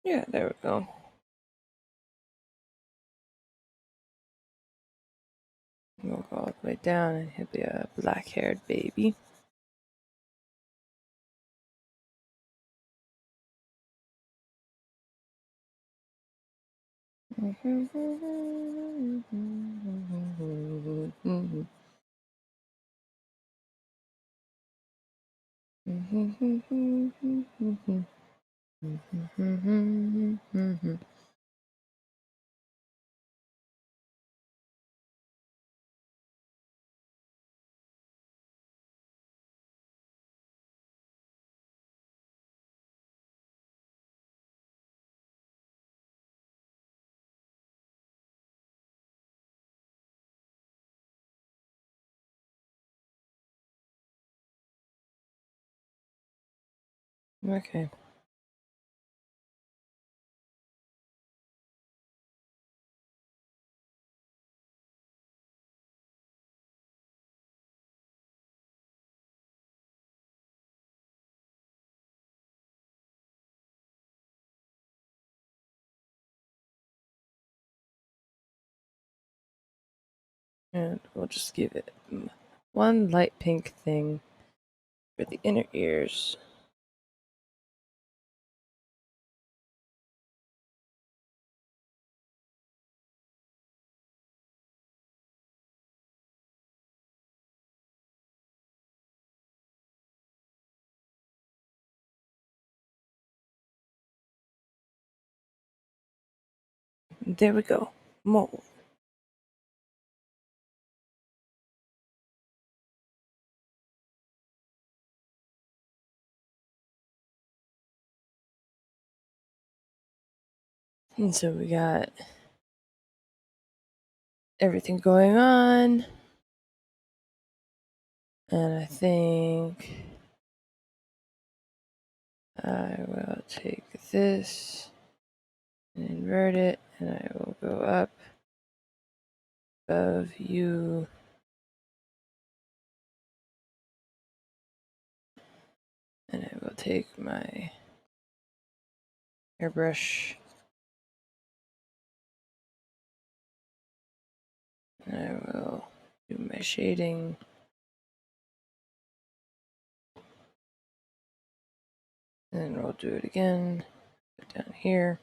Yeah, there we go. We'll go all the way down and he'll be a black-haired baby. Okay. And we'll just give it one light pink thing for the inner ears. There we go. Mold. And so we got everything going on. And I think I will take this and invert it, and I will go up above you. And I will take my airbrush and I will do my shading. And then we'll do it again down here.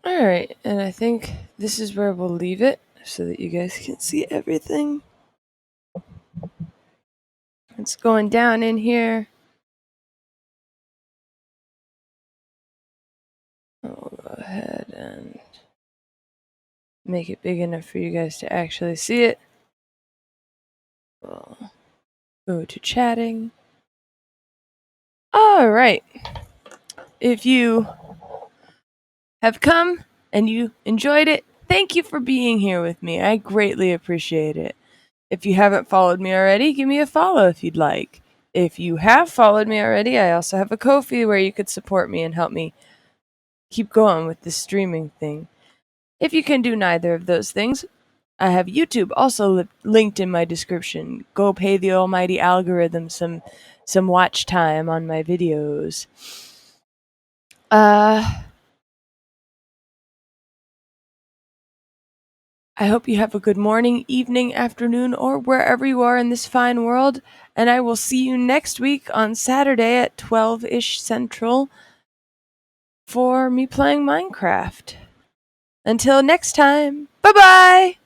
Alright, and I think this is where we'll leave it so that you guys can see everything. It's going down in here. I'll go ahead and make it big enough for you guys to actually see it. We'll go to chatting. All right. If you have come and you enjoyed it, thank you for being here with me. I greatly appreciate it. If you haven't followed me already, give me a follow if you'd like. If you have followed me already, I also have a Ko-fi where you could support me and help me keep going with this streaming thing. If you can do neither of those things, I have YouTube also linked in my description. Go pay the almighty algorithm some watch time on my videos. I hope you have a good morning, evening, afternoon, or wherever you are in this fine world, and I will see you next week on Saturday at 12-ish Central for me playing Minecraft. Until next time, bye-bye!